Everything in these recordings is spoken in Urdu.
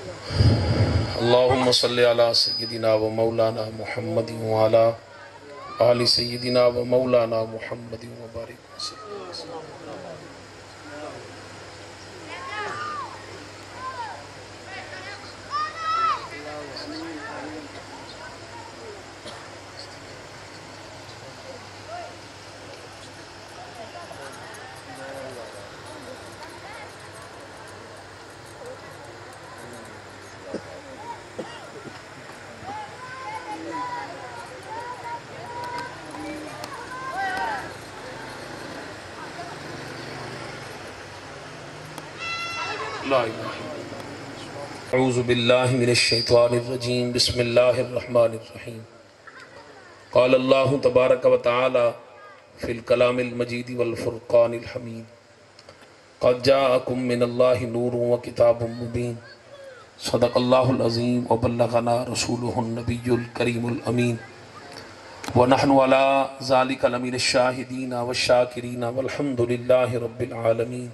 اللہم صلی علی سیدنا و مولانا محمد و علی آل سیدنا و مولانا محمد و بارک وسلم۔ لا الہ الا اللہ۔ اعوذ باللہ من الشیطان الرجیم، بسم اللہ الرحمن الرحیم۔ قال اللہ تبارک و تعالی فی الکلام المجید والفرقان الحمید، قد جاءکم من اللہ نور و کتاب مبین، صدق اللہ العظیم وبلغنا رسولہ النبی الکریم الامین، ونحن علی ذالک لمن الشاہدین والشاکرین والحمد للہ رب العالمین۔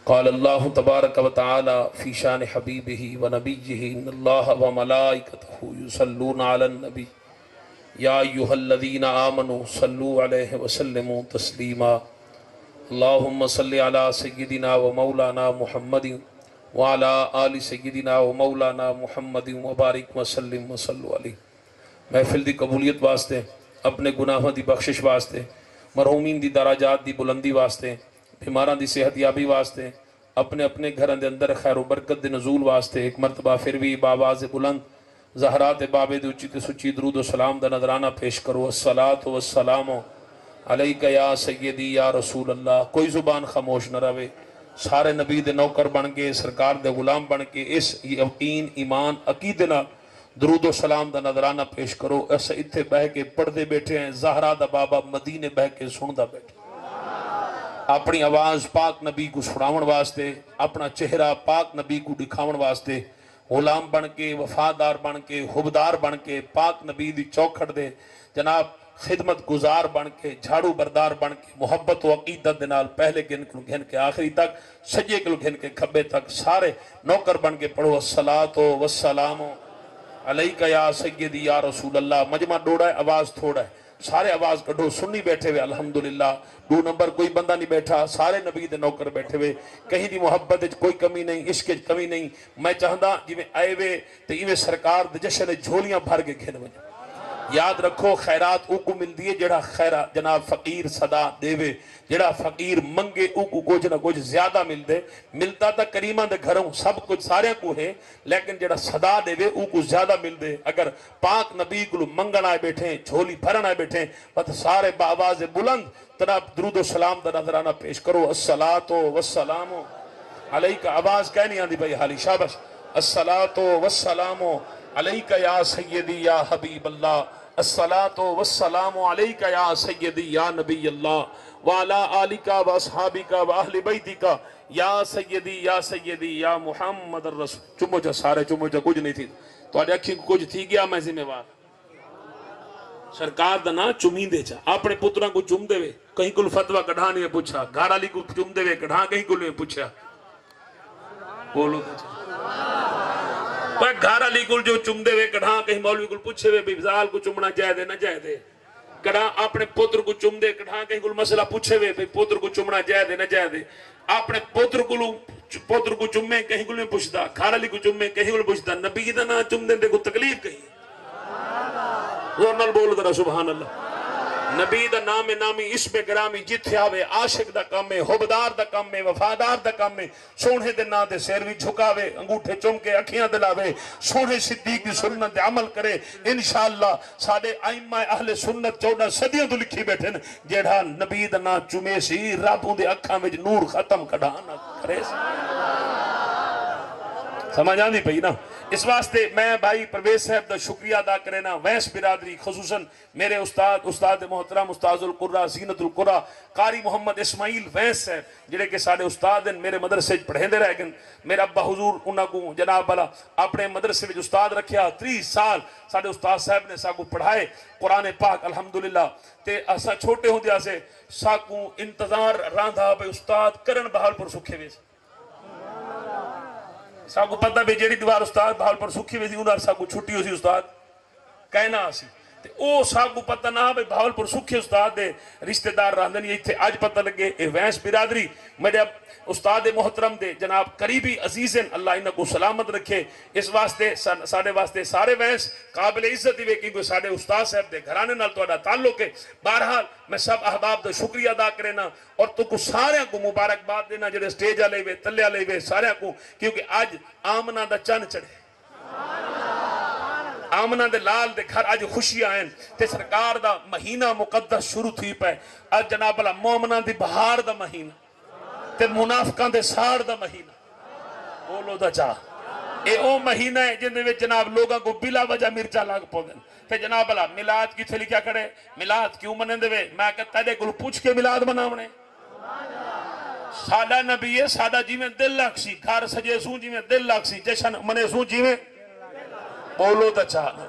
قال اللہ تبارک و تعالی فی شان حبیبہ و نبیہ، ان اللہ و ملائکتہ یصلون علی النبی یا ایہا الذین آمنوا صلوا علیہ وسلموا تسلیما۔ اللہم صلی علی سیدنا و مولانا محمد وعلی آل سیدنا و مولانا محمد وبارک وسلم وصلوا علیہ۔ محفل دی قبولیت واسطے، اپنے گناہوں دی بخشش واسطے، مرحومین دی درجات دی بلندی واسطے، بیماران دی صحت یابی واسطے، اپنے اپنے گھران دے اندر خیر و برکت دے نزول واسطے ایک مرتبہ پھر بھی بآواز بلند زہرات بابے دے اچھی تے سچی درود و سلام دا نظرانہ پیش کرو۔ الصلاة والسلام علیکہ یا سیدی یا رسول اللہ۔ کوئی زبان خاموش نہ روے، سارے نبی دے نوکر بن کے، سرکار دے غلام بن کے اس یقین ایمان عقیدے نال درود و سلام دا نظرانہ پیش کرو۔ ایسا اتھے بہ کے پڑھدے بیٹھے ہیں، زہرہ دا بابا مدینے بہ کے سندہ بیٹھے، اپنی آواز پاک نبی کو سناون واسطے، اپنا چہرہ پاک نبی کو دکھاون واسطے، غلام بن کے، وفادار بن کے، حبدار بن کے، پاک نبی دی چوکھٹ دے جناب خدمت گزار بن کے، جھاڑو بردار بن کے، محبت و عقیدت دے نال پہلے گھن کے آخری تک، سجے گھن کے کھبے تک سارے نوکر بن کے پڑھو۔ الصلاة والسلام علیکہ یا سیدی یا رسول اللہ۔ مجمع ڈوڑا ہے، آواز تھوڑا ہے، سارے آواز کڑھو۔ سنی بیٹھے ہوئے الحمدللہ، دو نمبر کوئی بندہ نہیں بیٹھا، سارے نبی دے نوکر بیٹھے ہوئے، کہیں دی محبت کوئی کمی نہیں، عشق کمی نہیں۔ میں چاہتا جی میں آئے ہوئے تو ایویں سرکار دے جشن جھولیاں بھر کے گھن وجہ۔ یاد رکھو خیرات او کو مل دیئے جڑا خیرات جناب فقیر صدا دیوے، جڑا فقیر منگے او کو کچھ نہ کچھ زیادہ مل دے۔ ملتا تا کریمہ دے گھروں سب کچھ سارے کو ہے، لیکن جڑا صدا دیوے او کو زیادہ مل دے۔ اگر پاک نبی کو منگن آئے بیٹھیں، جھولی بھرن آئے بیٹھیں، تو سارے بآواز بلند تناب درود و سلام دا نظرانہ پیش کرو۔ الصلاة والسلام علیکہ، آواز کہہ نہیں آندی بھائی حالی شابش۔ الصلاة والسلام علیکہ یا سیدی یا حبیب اللہ، الصلاة والسلام علیکہ یا سیدی یا نبی اللہ، وعلا آلکہ واصحابکہ واہل بیتکہ یا سیدی یا محمد الرسول۔ چمو جا سارے چمو جا کچھ نہیں تھی، تو آج اکھی کچھ تھی گیا میں ذمہ وار سرکار دا نا چمین دے چاہ اپنے پتران کو چم دے وے، کہیں کل فتوہ کڑھا نہیں پوچھا، گھر علی کو چم دے وے کڑھا کہیں کل نہیں پوچھا، بولو دے چاہ گھر علی کو جو چم دے وے کڑھا کہیں مولوی کو پوچھے وے بزال کو چمنا جائے دے نہ جائے دے، کڑھا اپنے پتر کو چم دے کڑھا کہیں کل مسئلہ پوچھے وے پتر کو چمنا جائے دے نہ جائے دے، اپنے پتر کو چمیں کہیں کل نہیں پوچھتا، گھر علی کو چمیں کہیں کل پوچھتا، نبی دا نا چم دے کو تکلیف کہیں زورنال بولو درہ سبحان اللہ۔ نبی دا نام نامی اسم گرامی جتھے آوے، عاشق دا کم میں، حبدار دا کم میں، وفادار دا کم میں، سونے دے نا دے سیروی جھکاوے، انگوٹھے چم کے اکھیاں دلاوے، سونے صدیق دی سنت عمل کرے، انشاءاللہ ساڑھے آئمہ اہل سنت 14 صدیوں تو لکھی بیٹھے نا، جیڑا نبی دا نا چمے سی رابوں دے اکھاں میں نور ختم کڑھانا کرے سی۔ سمجھ آندی پئی نا؟ اس واسطے میں بھائی پرویز صاحب دا شکریہ ادا کرنا، ویس برادری خصوصاً میرے استاد محترم استاذ القرآن زینت القرآن قاری محمد اسماعیل ویس صاحب جڑے کہ ساڑھے استاد ہیں، میرے مدرسے پڑھیں دے رہ گئے، میرا ابا حضور انہاں کو جناب والا اپنے مدرسے میں استاد رکھیا، 30 سال ساڑھے استاد صاحب نے ساکو پڑھائے قرآن پاک الحمدللہ، تے اسا چھوٹے ہوں دیا سے ساکو انتظار راندھا بے استاد کرن بحال پر سکھے ویسے ساکو پتہ بھی جیڑی دیوار استاد بھال پر سکھی ویسی انہار ساکو چھٹی ہو سی استاد کہنا سی او ساکو پتہ نہ بھئی بھاول پر سکھی استاد دے رشتہ دار راندن یہ تھے آج پتہ لگے اے وینس برادری میرے استاد محترم دے جناب قریبی عزیزن اللہ انہوں کو سلامت رکھے اس واسطے ساڑے واسطے سارے وینس قابل عزت ہوئے کیونکہ ساڑے استاد صاحب دے گھرانے نال تو اڈا تعلق ہے بہرحال میں سب احباب دا شکریہ ادا کرنا اور تو کو سارے کو مبارکباد دینا جڑے سٹیج آلے ہوئے تلے آلے ہوئے سارے کو کیونکہ آج آمنہ دا چند چڑھے آمنہ دے لال دے گھر آج خوشی آئین تے سرکار دا مہینہ مقدس شروع تھی پہ آج جناب اللہ مومنہ دی بہار دا مہینہ تے منافقان دے سار دا مہینہ بولو دا چاہ اے او مہینہ ہے جن دے جناب لوگاں کو بلا وجہ مرچا لاگ پودن تے جناب اللہ ملاد کی تھے لکھا کرے ملاد کیوں منن دے میں کہتا ہے کل پوچھ کے ملاد مناونے سادہ نبی ہے سادہ جی میں دل لگ سی گھر سجے سوں جی میں دل لگ سی جشن منے سوں جی میں بولو دا چاہ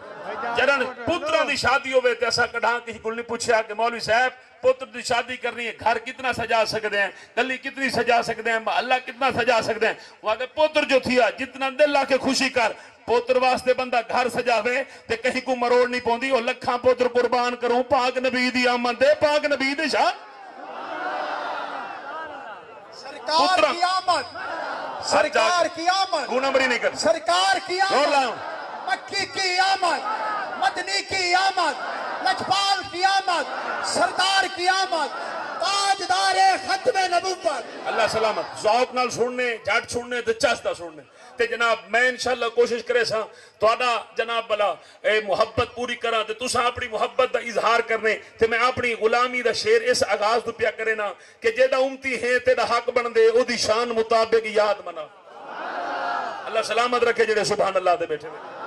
جرن پترہ دی شادی ہوئے تے ایسا کڑھاں کسی کل نہیں پوچھا کہ مولوی صاحب پتر دی شادی کرنی ہے گھر کتنا سجا سکتے ہیں گلی کتنی سجا سکتے ہیں محلہ کتنا سجا سکتے ہیں وہاں کہ پتر جو تھیا جتنا دل لا کے خوشی کر پتر واسطے بندہ گھر سجاوے تے کہیں کو مروڑ نہیں پوندی اور لکھاں پتر قربان کروں پاک نبی دی آمد دے پاک نبی دی شاہ سرکار کی آمد سرکار کی آمد گونمبری نہیں کر سرکار کی آمد مکی کی آمد مدنی کی آمد لجپال کی آمد سردار کی آمد تاجدار ختم نبوت اللہ سلامت ذوق نال سننے جھٹ سننے دلچسپا سننے تے جناب میں انشاءاللہ کوشش کرے سا تو آڈا جناب بلا اے محبت پوری کرا تے تسا اپنی محبت دا اظہار کرنے تے میں اپنی غلامی دا شیر اس آغاز تو پیا کرے نا کہ جیدہ امتی ہیں تیرا حق بن دے او دی شان مطابق یاد منا اللہ سلامت رکھے جڑے سبحان اللہ دے بیٹھے میں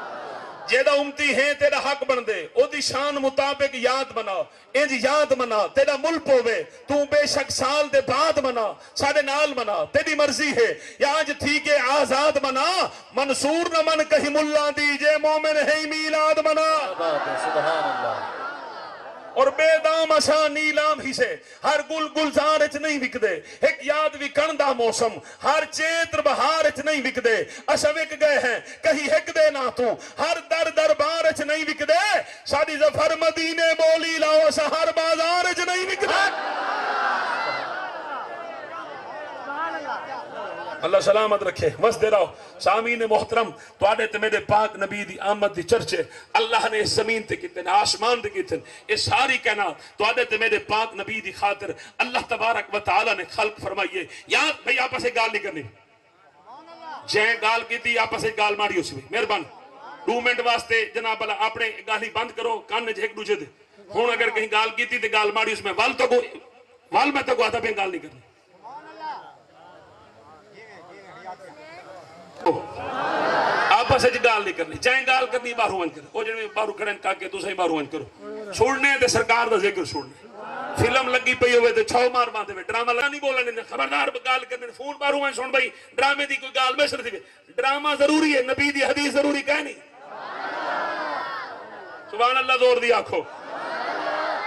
جیدہ امتی ہیں تیرا حق بن دے او دی شان مطابق یاد منا انج یاد منا تیرا ملک ہوئے تو بے شک سال دے بعد منا ساڑے نال منا تیری مرضی ہے یا آج تھی کہ آزاد منا منصور نہ من کہیں ملہ دیجے مومن ہے میلاد منا سبحان اللہ اور بے دام اسا نیلام ہی سے ہر گل گلزار اچ نہیں وک دے ایک یاد وکن دا موسم ہر چیتر بہار اچ نہیں وک دے اسا وک گئے ہیں کہیں ہک دے نہ تو ہر در دربار اچ نہیں وک دے ساڑی ظفر مدینے بولی لاؤ اسا ہر بازار اچ نہیں وک دے اللہ سلامت رکھے وس دے رہو سامین محترم تو آڈے تے میرے پاک نبی دی آمد دی چرچے اللہ نے اس زمین تے کیتے ہیں آسمان تے کیتے ہیں اس ساری کہنا تو آڈے تے میرے پاک نبی دی خاطر اللہ تبارک و تعالی نے خلق فرمائیے یاد بھئی آپس ایک گال نہیں کرنی جہیں گال کی تھی آپس ایک گال ماری اسی بھی مہربان 2 منٹ واسطے جناب اللہ اپنے گالی بند کرو کان جھیک دوجے دے ہون اگر کہیں گال کی تھی تے گال ماری اس میں وال میں تو کو آتا بھی گال نہیں کرنی آپس اچھ گال نہیں کرنی چاہیں گال کرنی بارو ونج کرو وہ جنہیں بارو کھڑیں کہا کہ تو صحیح بارو ونج کرو چھوڑنے دے سرکار دا ذکر چھوڑنے فلم لگی پئی ہوئے دے چھو مار باندھے ہوئے ڈرامہ لگا نہیں بولنے دے خبردار گال کرنے فون بارو ونج سن بھائی ڈرامے دی کوئی گال بیسر تھی ڈرامہ ضروری ہے نبی دی حدیث ضروری کہہ نہیں سبحان اللہ زور دی آنکھو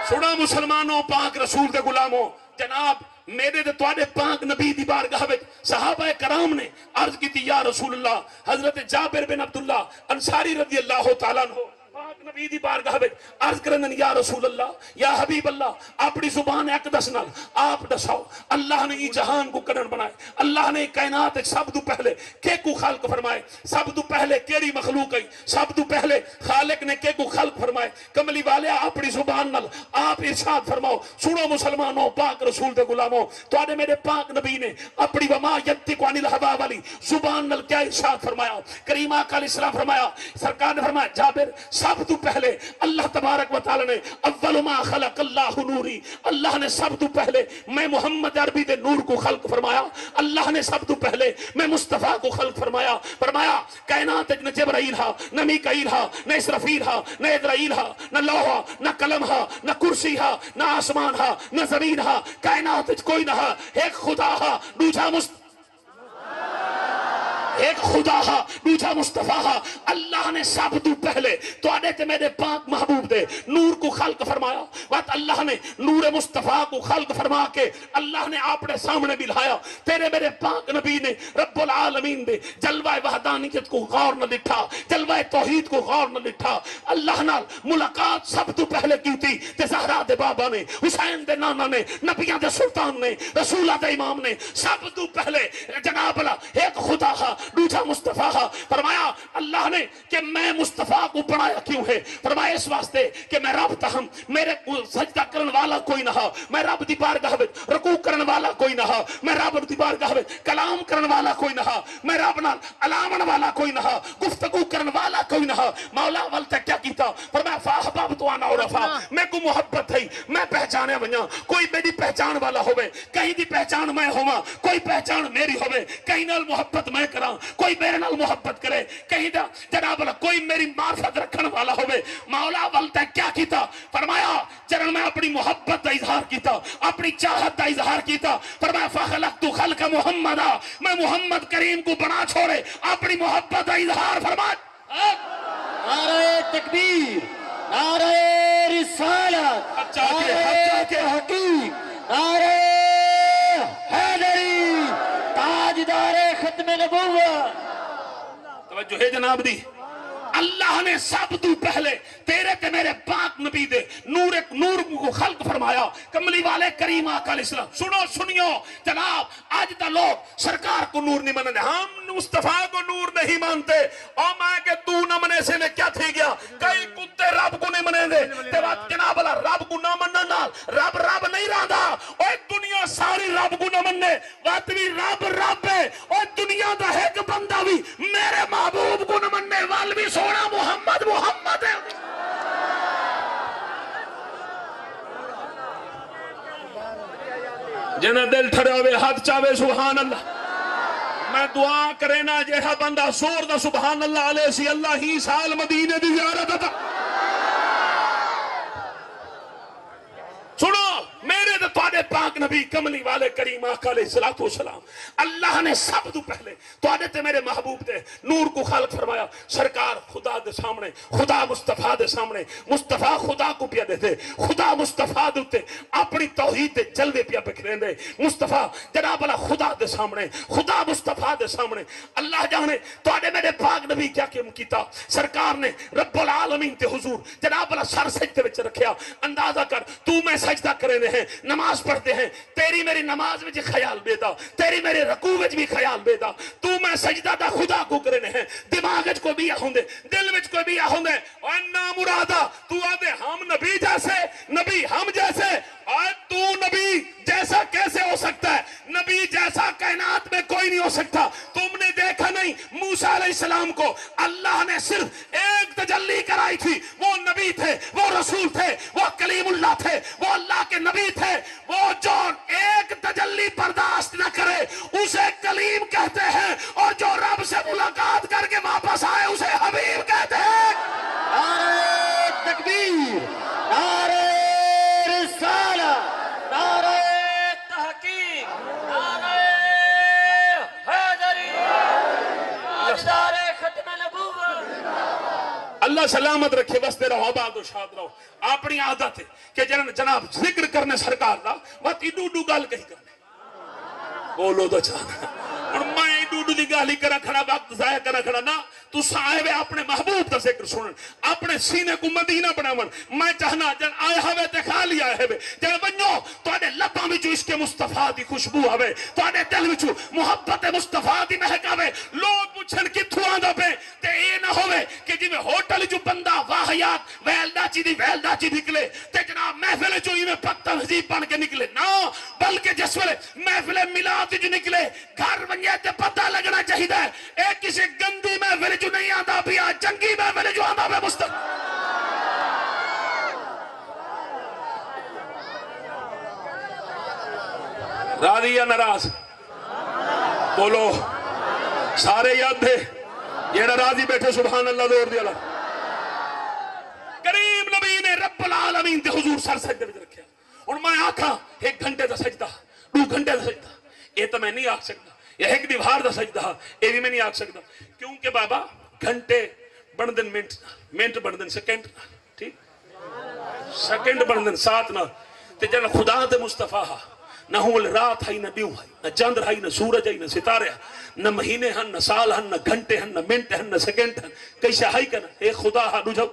سنا مسلمانوں پاک رسول دے غلاموں جناب میرے دے توڑے پاک نبی دی بارگاہ وچ صحابہ کرام نے عرض کی تھی یا رسول اللہ حضرت جابر بن عبداللہ انصاری رضی اللہ تعالیٰ عنہ پاک نبی دی بارگاہ وچ عرض کرن یا رسول اللہ یا حبیب اللہ اپنی زبان اقدس نال آپ دساؤ اللہ نے یہ جہان کو کرن بنائے اللہ نے کائنات سب تو پہلے کے کو خلق فرمائے سب تو پہلے کیڑی مخلوق ہے سب تو پہلے خالق نے کے کو خلق فرمائے کملی والے اپنی زبان نال آپ ارشاد فرماؤ سنو مسلمانوں پاک رسول دے غلاموں تو آنے میرے پاک نبی نے اپنی وما ینطق عن الہوا والی زبان نال کیا ارشاد فرمایا کریم آقا علیہ السلام فرمایا سرکار نے فرمایا جابر سب تو پہلے اللہ تبارک و تعالی نے اول ما خلق اللہ نوری اللہ نے سب تو پہلے میں محمد عربی دے نور کو خلق فرمایا اللہ نے سب تو پہلے میں مصطفیٰ کو خلق فرمایا فرمایا کائنات نہ جبرائیل ہا نہ میکائیل ہا نہ اسرافیل ہا نہ ادرائیل ہا نہ لوح نہ قلم ہا نہ کرسی ہا نہ آسمان ہا نہ زمین ہا کائنات کوئی نہ ہا ایک خدا ہا دوجا ایک خدا ہا دوجا مصطفیٰ ہا اللہ نے سب تو پہلے تو آنے تے میرے پاک محبوب دے نور کو خلق فرمایا وقت اللہ نے نور مصطفیٰ کو خلق فرما کے اللہ نے اپنے سامنے بھی لایا تیرے میرے پاک نبی نے رب العالمین دے جلوہ وحدانیت کو غور نہ لٹھا جلوہ توحید کو غور نہ لٹھا اللہ نال ملاقات سب تو پہلے کی تھی تے زہرا دے بابا نے حسین دے نانا نے نبیان دے سلطان نے رسولہ دے امام نے سب تو پہلے جناب اللہ ایک خدا ہا دوجا مصطفیٰ ہا فرمایا اللہ نے کہ میں مصطفیٰ کو بنایا کیوں ہے فرمایا اس واسطے کہ میں رب تہم میرے سجدہ کرن والا کوئی نہ ہا میں رب دی بارگاہ وچ رکوع کرن والا کوئی نہ ہا میں رب دی بارگاہ وچ کلام کرن والا کوئی نہ ہا میں رب نال علامن والا کوئی نہ ہا گفتگو کرن والا کوئی نہ ہا مولا ول تے کیا کیتا فرمایا فاحببت وانا عرفا میں کو محبت ہے میں پہچانے ونجا کوئی میری پہچان والا ہوے کہیں دی پہچان میں ہوا کوئی پہچان میری ہوے کہیں نال محبت میں کراں کوئی میرے نال محبت کرے کہیں دا جناب اللہ کوئی میری معرفت رکھن والا ہوے مولا ول تے کیا کیتا فرمایا چرن میں اپنی محبت دا اظہار کیتا اپنی چاہت دا اظہار کیتا فرمایا فخلقت خلق محمدا میں محمد کریم کو بنا چھوڑے اپنی محبت دا اظہار فرمایا نعرہ تکبیر نعرہ رسالت نعرہ حقیق نعرہ حیدری تاجدار ختم نبوت توجہ ہے جناب دی اللہ نے سب تو پہلے تیرے تے میرے پاک نبی دے نور کو خلق فرمایا کملی والے کریم آقا علیہ السلام سنو سنیو جناب آج تا لوگ سرکار کو نور نہیں مانتے ہم مصطفیٰ کو نور نہیں مانتے اور میں کہ تو نہ منے سے میں کیا تھی گیا کئی کتے رب کو نہیں منے دے تے بات جناب اللہ رب کو نہ مننا نال رب نہیں رہا اوہ دنیا ساری رب کو نہ مننے وقت بھی رب ہے اوہ دنیا دا ہے کہ بندہ بھی میرے محبوب کو نہ مننے وال بھی سونا محمد ہے جنہ دل ٹھڑے ہوئے ہاتھ چاہے سبحان اللہ میں دعا کرے نا جیہا بندہ سور دا سبحان اللہ علیہ سی اللہ ہی سال مدینے دی زیارت تھا سنو میرے تو تواڈے پاک نبی کملی والے کریم آقا علیہ السلام اللہ نے سب تو پہلے تواڈے تے میرے محبوب دے نور کو خلق فرمایا سرکار خدا دے سامنے خدا مصطفیٰ دے سامنے مصطفیٰ خدا کو پیا دیتے خدا مصطفیٰ دے اپنی توحید دے جلوے پیا بکھریں دے مصطفیٰ جناب اللہ خدا دے سامنے خدا مصطفیٰ دے سامنے اللہ جانے تواڈے میرے پاک نبی کیا کیتا سرکار نے رب العالمین تے حضور جناب اللہ سر سجدے وچ رکھیا اندازہ کر تو میں سجدہ کرنے ہیں نماز پڑھتے ہیں تیری میری نماز میں خیال بیدا تیری میرے رکوع میں بھی خیال بیدا تو میں سجدہ دا خدا کو کرنے ہیں دماغ کو بھی آہوندے دل میں کو بھی آہوندے اور نا مرادا تو آدھے ہم نبی جیسے نبی ہم جیسے اور تو نبی جیسا کیسے ہو سکتا ہے نبی جیسا کائنات میں کوئی نہیں ہو سکتا تم نے دیکھا نہیں موسیٰ علیہ السلام کو اللہ نے صرف ایک تجلی کرائی تھی وہ نبی تھے وہ رسول تھے وہ کلیم اللہ تھے وہ اللہ کے نبی تھے وہ جو ایک تجلی برداشت نہ کرے اسے کلیم کہتے ہیں اور جو رب سے ملاقات کر کے واپس آئے اسے حبیب کہتے ہیں نعرہ تکبیر نعرہ رسالت نعرہ تحقیق نعرہ حیدری تاجدار ختم نبوت اللہ سلامت رکھے بستے رہو آباد و شاد رہو اپنی عادت ہے کہ جناب ذکر کرنے سرکار دا وقت ایڈو ڈو گال کہیں کرنے بولو تو چاہنا اور میں ایڈو ڈو دی گالی کرا کھڑا وقت ضائع کرا کھڑا نا تو صاحب اپنے محبوب کا ذکر سنن اپنے سینے کو مدینہ بناون میں چاہنا جن آئے ہوئے تے خالی آئے ہوئے جن بنو تو آنے لباں میں جو اس کے مصطفیٰ دی خوشبو ہوئے تو آنے دل میں جو محبت مصطفیٰ دی مہک ہوئے لوگ پوچھن کتھو آندہ پہ تے اے نہ ہوئے کہ جی میں ہوٹل جو بندہ واحیات ویلدہ چی نکلے تے جناب محفل جو ہی میں پتہ حضیب بن کے نکلے نا بلکہ جس ویلے محفل ملاد جو نکلے گھر بنیے تے پتہ لگنا چاہیے ایک کسی گندی محفل جو نہیں آتا بھی آج جنگی محفل جو آتا بھی مستقبل راضی یا ناراض بولو سارے یاد دے یہ راضی بیٹھے سبحان اللہ دور دیا اللہ کریم نبی نے رب العالمین دے حضور سر سجدے میں رکھیا اور میں آکھا 1 گھنٹے دا سجدہ 2 گھنٹے دا سجدہ یہ تو میں نہیں آ سکتا یا ایک دیوار دا سجدہ یہ بھی میں نہیں آکھ سکتا کیونکہ بابا گھنٹے بندن منٹ بندن سیکنڈ ٹھیک سیکنڈ بندن ساتھ نہ تے جن خدا دے مصطفیٰ نہ ہول رات ہے نہ دیو ہے نہ چندر ہے نہ سورج ہے نہ ستارے نہ مہینے ہیں نہ سال ہیں نہ گھنٹے ہیں نہ منٹ ہیں نہ سیکنڈ ہیں کیسے ہے کہ نہ ایک خدا ہے رجھو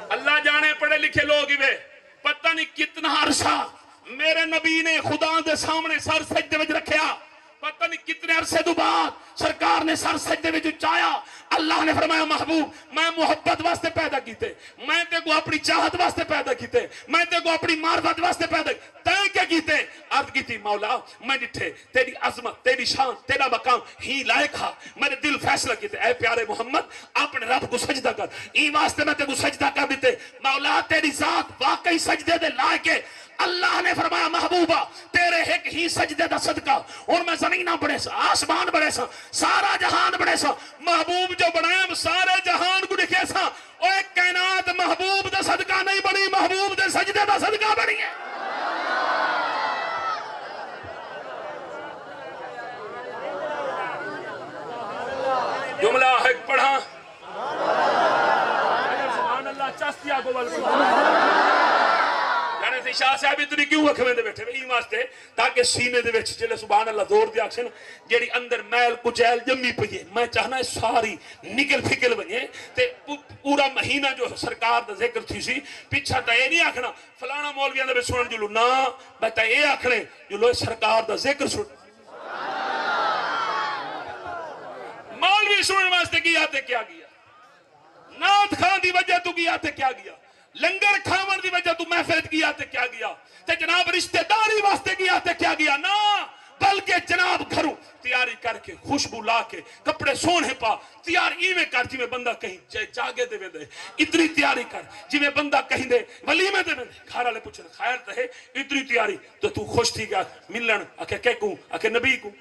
اللہ جانے پڑھے لکھے لوگ ہی پتہ نہیں کتنا عرصہ میرے نبی نے خدا دے سامنے سر سجدے وچ رکھیا پتہ نہیں کتنے عرصے دو بعد سرکار نے سر سجدے وچ چایا اللہ نے فرمایا محبوب میں محبت واسطے پیدا کیتے میں تے کو اپنی چاہت واسطے پیدا کیتے میں تے کو اپنی معرفت واسطے پیدا تے کیا کیتے عرض کیتی مولا میں ڈٹھے تیری عظمت تیری شان تیرا مقام ہی لائق ہے میرے دل فیصلہ کیتے اے پیارے محمد اپنے رب کو سجدہ کر ای واسطے میں تے کو سجدہ کر دیتے مولا تیری ذات واقعی سجدے دے لائق ہے اللہ نے فرمایا محبوبہ تیرے ایک ہی سجدے دا صدقہ اور میں زمینہ بڑے سا آسمان بڑے سا سارا جہان بڑے سا محبوب جو بڑھائیں سارے جہان کو دکھے سا اور ایک کائنات محبوب دا صدقہ نہیں بڑی محبوب دے سجدے دا صدقہ بڑی ہے جملہ ایک پڑھا سبحان اللہ چاستیا کو شاہ صاحب اتنی کیوں اکھویں دے بیٹھے ای واسطے تاکہ سینے دے وچ جلے سبحان اللہ زور دیا اکسن جیڑی اندر میل کچیل جمی پئیے میں چاہنا ہے ساری نکل پھکل بنے تے پورا مہینہ جو سرکار دا ذکر تھی سی پیچھا تا یہ نہیں آکھنا فلانا مولوی اندر سنن جلو نا بتا یہ آکھنے جلو سرکار دا ذکر سن مولوی سنن واسطے کیا تے کیا گیا نات خان دی وجہ تو کیا تے کیا گیا لنگر کھاون دی وجہ تو محفلت کیا تے کیا گیا تے جناب رشتہ داری واسطے کیا تے کیا گیا نا بلکہ جناب گھروں تیاری کر کے خوشبو لا کے کپڑے سونے پا تیار ایویں کر جی میں بندہ کہیں جاگے دے وے دے اتنی تیاری کر جی میں بندہ کہیں دے ولیمے دے وے دے گھر والے پوچھنے خیر تے اتنی تیاری تو خوش تھی گیا ملن اکھے کہ کو اکھے نبی کو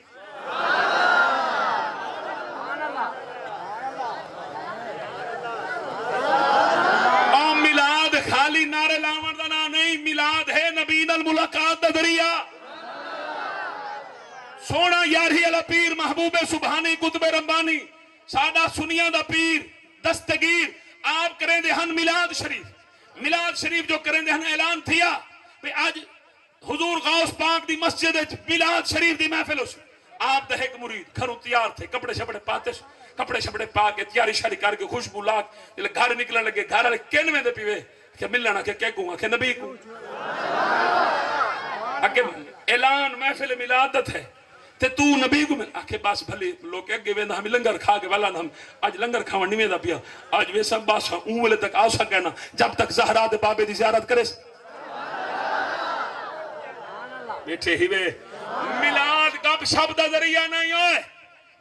خالی نعرے لاون دا نا نہیں ملاد ہے نبی نال ملاقات دا ذریعہ سونا یارہی علی پیر محبوب سبحانی قطب ربانی سادہ سنیاں دا پیر دستگیر آپ کریں دے ہن ملاد شریف جو کریں دے ہن اعلان تھیا کہ آج حضور غوث پاک دی مسجد ملاد شریف دی محفل ہو آپ دا ایک مرید گھروں تیار تھے کپڑے شپڑے پاتے کپڑے شپڑے پا کے تیاری شاری کر کے خوشبو لاک گھر نکلن لگے گھر والے کینویں دے پیوے کہ ملنا کہ کہوں کہ نبی کو کہ اعلان محفل ملادت ہے تے تو نبی کو مل کہ بس بھلے لوگ اگے ویندا ہم لنگر کھا کے والا ہم اج لنگر کھاون نہیں ویندا پیا اج وے سب بس اون ویلے تک آ سکنا جب تک زہرا دے بابے دی زیارت کرے بیٹھے ہی وے ملاد گپ شپ دا ذریعہ نہیں ہوئے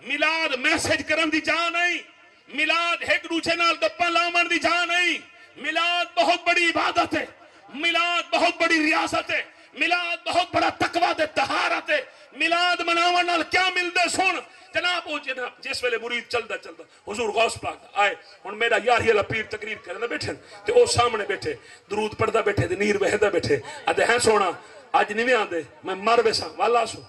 ملاد میسج کرن دی جان نہیں ملاد ایک دوسرے نال گپاں لاون دی جان نہیں ملاد بہت بڑی عبادت ہے ملاد بہت بڑی ریاست ہے ملاد بہت بڑا تقوی دے طہارت ہے ملاد مناون نال کیا ملدے سن جناب او جناب جس ویلے مرید چلدا حضور غوث پاک آئے ہن میرا یار ہی پیر تقریر کردا بیٹھے تے او سامنے بیٹھے درود پڑھدا بیٹھے تے نیر وہدا بیٹھے اتے ہیں سونا اج نہیں آندے میں مر ویسا والا سو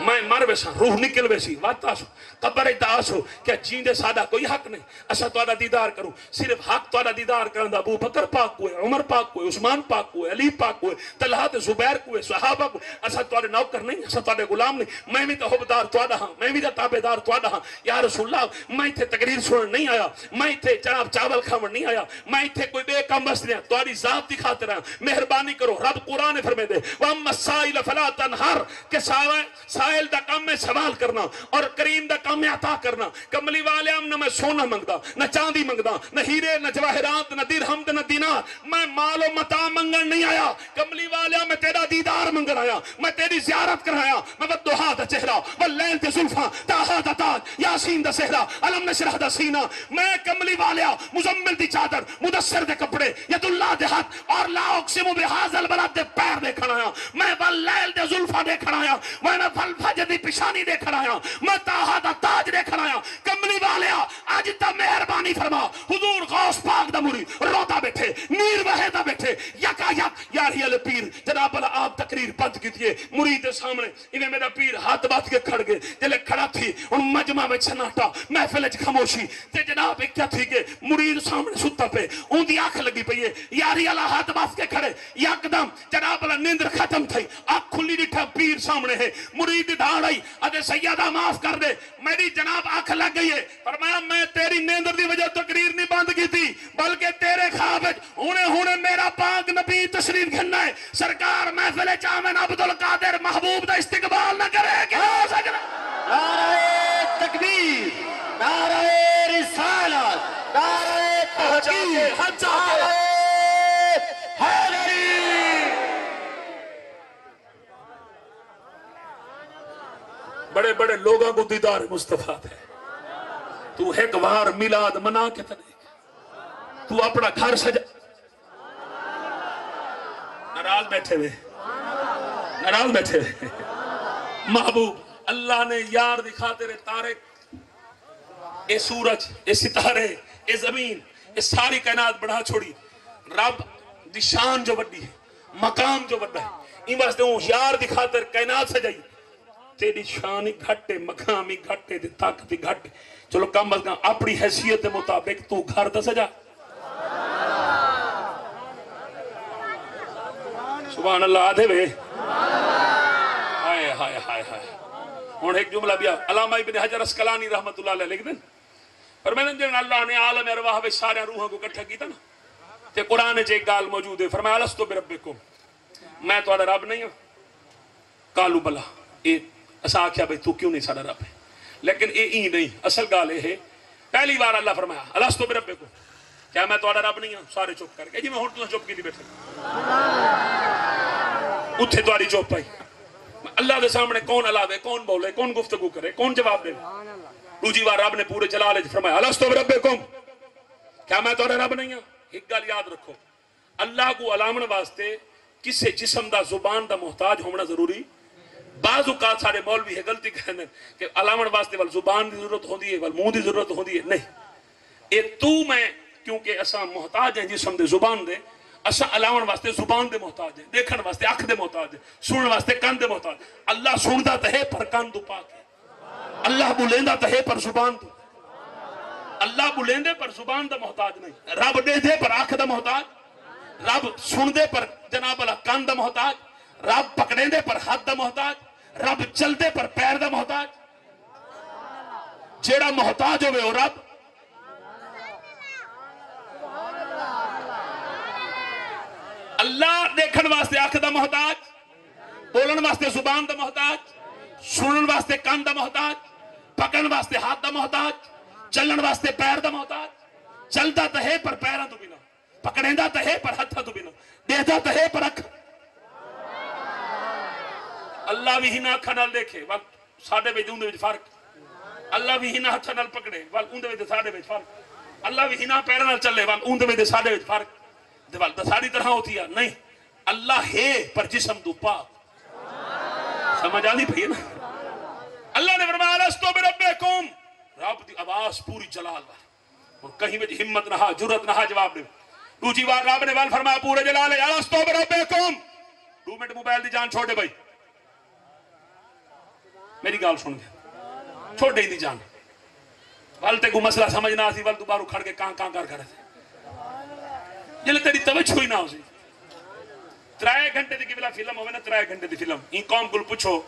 میں مر ویسا روح نکل ویسی واتا سو قبر ادعا سو کیا جیندے سادہ کوئی حق نہیں اسا توڑا دیدار کروں صرف حق توڑا دیدار کرن دا ابو بکر پاک کوئے عمر پاک کوئے عثمان پاک کوئے علی پاک کوئے طلحہ تے زبیر کوئے صحابہ کوئے اسا توڑے نوکر نہیں اسا توڑے غلام نہیں میں بھی تے حبدار توڑا ہاں میں بھی تے تابعدار توڑا ہاں یا رسول اللہ میں تے تقریر سنن نہیں آیا میں تے جناب چاول کھاون نہیں آیا میں تے کوئی بے کام بس نہیں توڑی ذات دی خاطر ہاں مہربانی کرو رب قرآن فرمے دے واما السائل فلا تنہر کہ سائل دا کام میں سوال کرنا اور کریم دا کام میں عطا کرنا کملی والے نہ میں سونا منگدا نہ چاندی منگدا نہ ہیرے نہ جواہرات نہ درہم نہ دینار میں مال و متاع منگن نہیں آیا کملی والے میں تیرا دیدار منگن آیا میں تیری زیارت کرایا میں ودھا دا چہرہ واللیل تے زلفاں تاہا دا تاج یاسین دا صحرا علم نشرح دا سینہ میں کملی والے مزمل دی چادر مدثر دے کپڑے ید اللہ دے ہاتھ اور لا اقسم بہذا البلد دے پیر دیکھن آیا میں واللیل دے زلفاں دیکھن آیا میں فجر دی پیشانی دیکھن آیا میں تاہا دا تاج دیکھن آیا کملی والیا اج تا مہربانی فرما حضور غوث پاک دا مرید روتا بیٹھے نیر وحے دا بیٹھے یکا یک یاری علی پیر جناب اللہ آپ تقریر بند کی تھی مرید دے سامنے انہیں میرا پیر ہاتھ بات کے کھڑ گئے جلے کھڑا تھی ان مجمع میں چھناٹا محفل اچ خاموشی تے جناب ایک کیا تھی کہ مرید سامنے ستا پہ ان دی آنکھ لگی پئی ہے یاری اللہ ہاتھ بات کے کھڑے یکدم جناب اللہ نیندر ختم تھی آنکھ کھلی ڈٹھا پیر سامنے ہے مرید دھاڑ آئی ادھے سیدہ معاف کر دے میری جناب آنکھ لگ گئی ہے فرمایا میں تیری نیندر دی وجہ تقریر نہیں بند کی تھی بلکہ تیرے خواب ہونے میرا پاک نبی تشریف گھننا ہے سرکار محفل چامن عبدالقادر محبوب دا استقبال نہ کرے کیا ہو سکنا نعرہ تکبیر نعرہ رسالت نعرہ تحقیق نعرہ حیدری بڑے بڑے لوگوں کو دیدار مصطفیٰ ہے تو ایک وار میلاد منا کے تنے تو اپنا گھر سجا ناراض بیٹھے ہوئے محبوب اللہ نے یار دکھا تیرے تارے اے سورج اے ستارے اے زمین اے ساری کائنات بڑھا چھوڑی رب دی شان جو بڑی ہے مقام جو بڑا ہے ان واسطے ہوں یار دکھا تیر کائنات سجائی تیری شانی گھٹے مقامی گھٹے دی طاقتی گھٹے چلو کم از کم اپنی حیثیت مطابق تو گھر دا سجا سبحان اللہ آدھے وے ہائے ہائے ہائے ہائے ہون ایک جملہ بھی علامہ ابن حجر اسقلانی رحمت اللہ علیہ لکھ دیں پر میں نے جن اللہ نے عالم ارواح میں سارے روحوں کو کٹھا کیتا نا تے قرآن چ ایک گال موجود ہے فرمایا الستو بربکم میں تہاڈا رب نہیں ہوں قالوا بلا اے اسا آکھیا بھئی تو کیوں نہیں ساڈا رب ہے لیکن اے ہی نہیں اصل گال ہے پہلی بار اللہ فرمایا الستو بربکم کیا میں تہاڈا رب نہیں ہوں سارے چپ کر کے جی میں ہن تو چپ کیتی بیٹھے اتھے تہاڈی چپ پئی اللہ دے سامنے کون علاوے کون بولے کون گفتگو کرے کون جواب دے دوسری بار رب نے پورے جلال وچ فرمایا الستو بربکم کیا میں تہاڈا رب نہیں ہوں ایک گل یاد رکھو اللہ کو علامن واسطے کسے جسم دا زبان دا محتاج ہونا ضروری بعض اوقات سارے مولوی ہے غلطی کہنے کہ علامن واسطے وال زبان دی ضرورت ہوندی ہے وال منہ دی ضرورت ہوندی ہے نہیں اے تو میں کیونکہ اساں محتاج ہیں جسم دے زبان دے اساں علامن واسطے زبان دے محتاج ہیں دیکھن واسطے اکھ دے محتاج ہیں سنن واسطے کان دے محتاج اللہ سندا تے ہے پر کان تو پاک ہے اللہ بولیندا تے ہے پر زبان تو اللہ بولیندے پر زبان دا محتاج نہیں رب دے دے پر آنکھ دا محتاج رب سن دے پر جناب اللہ کان دا محتاج رب پکڑے دے پر ہاتھ دا محتاج رب چل دے پر پیر دا محتاج جیڑا محتاج ہوئے ہو رب اللہ دیکھن واسطے آنکھ دا محتاج بولن واسطے زبان دا محتاج سنن واسطے کان دا محتاج پکڑن واسطے ہاتھ دا محتاج چلن واسطے پیر دا محتاج چلتا تو ہے پر پیران تو بنا پکڑیندہ تو ہے پر ہتھا تو بنا دیتا تو ہے پر اکھ اللہ بھی ہی نہ اکھا نال دیکھے ساڑھے بیج اندھے بیج فرق اللہ بھی ہی نہ ہتھا نال پکڑے اندھے بیج ساڑھے بیج فرق اللہ بھی ہی نہ پیران نال چلے اندھے بیج ساڑھے بیج فرق ساڑھی طرح ہوتی ہے نہیں اللہ ہے پر جسم دو پاک سمجھ آنی پہی نا اللہ نے فرمایا الستو بربکم رب دی آواز پوری جلال ہے اور کہیں میں ہمت نہ جرت نہ جواب دے دوسری بار رب نے وال فرمایا پورے جلال ہے الستو بربکم 2 منٹ موبائل دی جان چھوڑے بھائی میری گال سن گیا چھوڑے ہی دی جان والتے کو مسئلہ سمجھنا سی وال دوبارو کھڑ کے کہاں کر کرے تھے جلے تیری توجہ ہی نہ ہو سی 3 گھنٹے دی کی بلا فلم ہوئے نا 3 گھنٹے دی فلم ان قوم کل پوچھو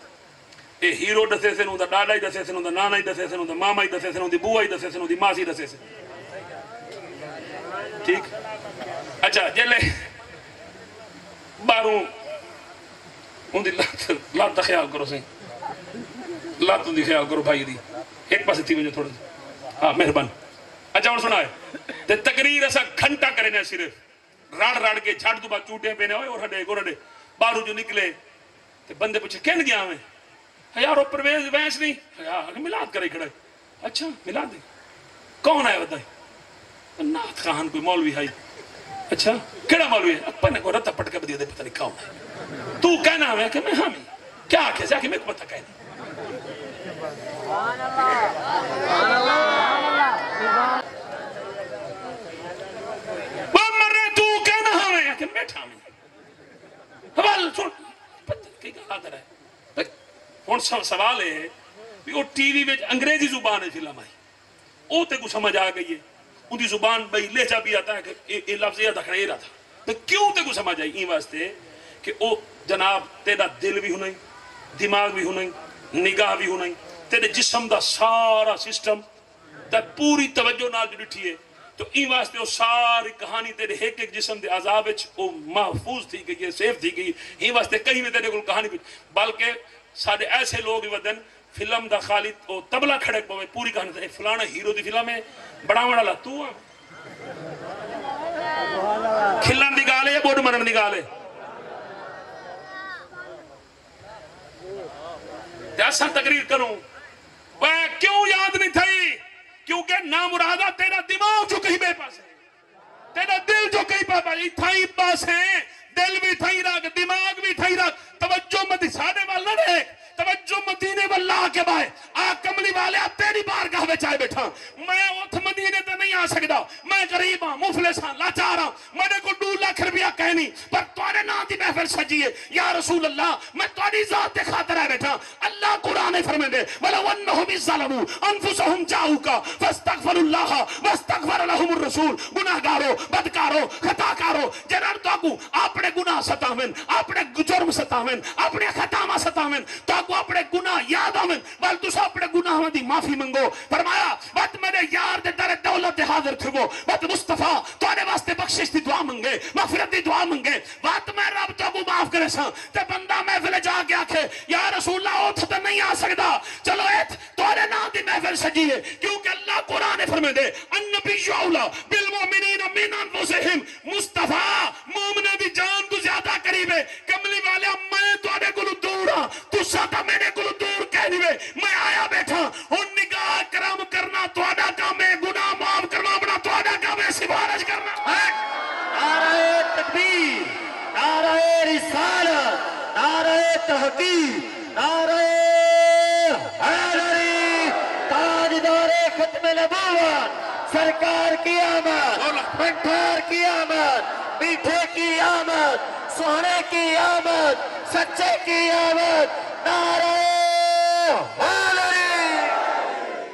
اے ہیرو دسے سے نوندا ڈاڈا ہی دسے سے نوندا نانا ہی دسے سے نوندا ماما ہی دسے سے نوندی بوہ ہی دسے سے نوندی ماسی دسے سے ٹھیک اچھا جلے باروں اندی لات خیال کرو سی لات اندی خیال کرو بھائی دی ایک پاس تھی مجھے تھوڑا ہاں مہربان اچھا اور سنائے تے تقریر ایسا گھنٹہ کرے نا صرف راڑ کے جھاڑ دو بات چوٹے پہنے ہوئے اور ہڈے باروں جو نکلے تے بندے پوچھے کہن گیا ہمیں یارو پرویز وینس نہیں ملاد کرے کھڑا ہے اچھا ملاد دے کون آئے بتائیں نات خان کوئی مولوی ہے اچھا کیڑا مولوی ہے اپنے کو رتا پٹکا بدیا دے پتہ نہیں کون ہے تو کہنا ہے کہ میں ہاں میں کیا آکھے سے آکھے میں کو پتہ کہہ دی وہ مرے تو کہنا ہمیں کہ بیٹھا میں حوال چھوڑ پتہ کی گل آتا رہے ہن سوال ہے بھی وہ ٹی وی وچ انگریزی زبان ہے فلم آئی او تے کو سمجھ آ گئی ہے ان دی زبان بھائی لہجہ بھی آتا ہے کہ یہ لفظ یہ دکھنا یہ رہا تھا تو کیوں تے کو سمجھ آئی این واسطے کہ او جناب تیرا دل بھی ہونا دماغ بھی ہونا نگاہ بھی ہونا تیرے جسم دا سارا سسٹم تے پوری توجہ نال ڈٹھی ہے تو این واسطے وہ ساری کہانی تیرے ایک ایک جسم دے عذاب وچ او محفوظ تھی گئی ہے سیف تھی گئی این واسطے کہیں بھی تیرے کو کہانی بلکہ سارے ایسے لوگ ودن فلم دا خالد او تبلا کھڑک پوے پوری کہانی تے فلانا ہیرو دی فلم ہے بڑا والا تو کھلن دی گال ہے بوڈ مرن دی گال ہے ایسا تقریر کروں وہ کیوں یاد نہیں تھی کیونکہ نامرادہ تیرا دماغ جو کہیں بے پاس ہے تیرا دل جو کہیں بے پاس ہے تھائی پاس ہے دل بھی تھائی رکھ دماغ بھی تھائی رکھ توجہ مدی ساڑے والا رہے توجہ مدینے واللہ کے بائے کملی والے آپ تیری بارگاہ میں چاہے بیٹھا میں اتھ مدینے تے نہیں آ سکتا میں غریب ہاں مفلس ہاں لاچار ہاں میرے کو 2 لاکھ روپیہ کہنی پر تمہارے نام دی محفل سجی ہے یا رسول اللہ میں تمہاری ذات دے خاطر ہے بیٹھا اللہ قرآن فرمائے دے وَلَوْ أَنَّهُمْ اِذْظَلَمُوا أَنفُسَهُمْ جَاءُوكَ فَاسْتَغْفَرُوا اللَّهَ وَاسْتَغْفَرَ لَهُمُ الرَّسُولُ گناہگارو بدکارو خطاکارو جنہاں تاکو اپنے گناہ ستاویں اپنے جرم ستاویں اپنے خطامہ ستاویں تاکو اپنے گناہ یاد آویں بل تسا اپنے گناہوں دی معافی منگو فرمایا وقت میرے یار دے در دولت دے حاضر تھے وہ وقت مصطفیٰ توانے واسطے بخشش دی دعا منگے مغفرت دی دعا منگے وقت میں رب تو کو معاف کرے سا تے بندہ محفل جا کے آکھے یا رسول اللہ اوتھ تے نہیں آ سکدا چلو ایت توانے نام دی محفل سجی ہے کیونکہ اللہ قرآن فرمائے دے النبی اولا بالمؤمنین من انفسہم مصطفیٰ مومنہ دی جان تو زیادہ قریب ہے کملی والے میں توانے کو دور ہاں تسا تا میرے کو دور کہنی وے میں آیا بیٹھا ان نگاہ کرم کرنا توانا کام ہے گناہ معاف کرنا اپنا توانا کام ہے سفارش کرنا نعرہ تکبیر نعرہ رسالت نعرہ تحقیق نعرہ حیدری تاجدار ختم نبوت سرکار کی آمد منٹھار کی آمد میٹھے کی آمد سوہنے کی آمد سچے کی آمد نعرہ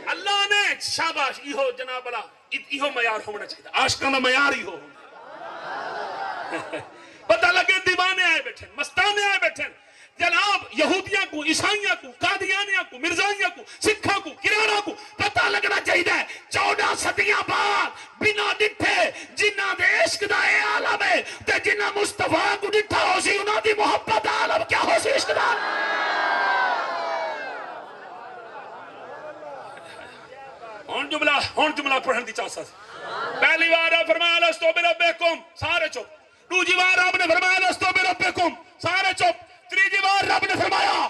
اللہ نے شاباش ایہو جناب اللہ ایہو معیار ہونا چاہیے عاشقاں دا معیار ہی ہو پتہ لگے دیوانے آئے بیٹھے مستانے آئے بیٹھے جناب یہودیاں کو عیسائیاں کو قادیانیاں کو مرزائیاں کو سکھاں کو کرانا کو پتہ لگنا چاہیے 14 صدیاں بعد بنا ڈٹھے جنہ دے عشق دا اے عالم ہے تے جنہ مصطفیٰ کو ڈٹھا ہو سی انہاں دی محبت عالم کیا ہو سی عشق دا ہون جملہ پڑھن دی چاہتا پہلی بار فرمایا لستو بربکم سارے چپ دوسری بار رب نے فرمایا لستو بربکم سارے چپ تیسری بار رب نے فرمایا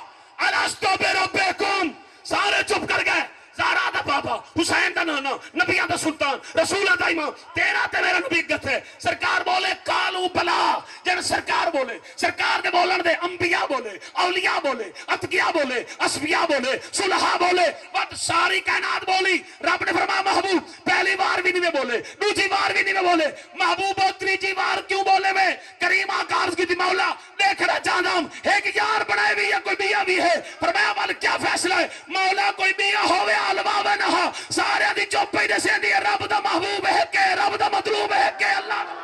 الستو بربکم سارے چپ کر گئے زہرا دا پاپا حسین دا نانا نبیان دا سلطان رسولہ دا امام تیرا تے میرا نبی گت ہے سرکار بولے کالو بلا جن سرکار بولے سرکار دے بولن دے انبیاء بولے اولیاء بولے اتقیاء بولے اسفیاء بولے صلحاء بولے وقت ساری کائنات بولی رب نے فرمایا محبوب پہلی بار بھی نہیں بولے دوسری بار بھی نہیں بولے محبوب اور تیسری بار کیوں بولے میں کریم آکارز کی دی مولا دیکھ رہا جانم ایک یار بنائے بھی یا کوئی بیہ بھی ہے فرمایا بال کیا فیصلہ ہے مولا کوئی بیہ ہوئے علماء نہا سارے دی چوپی دے سے دی رب دا محبوب ہے کہ رب دا مطلوب ہے کہ اللہ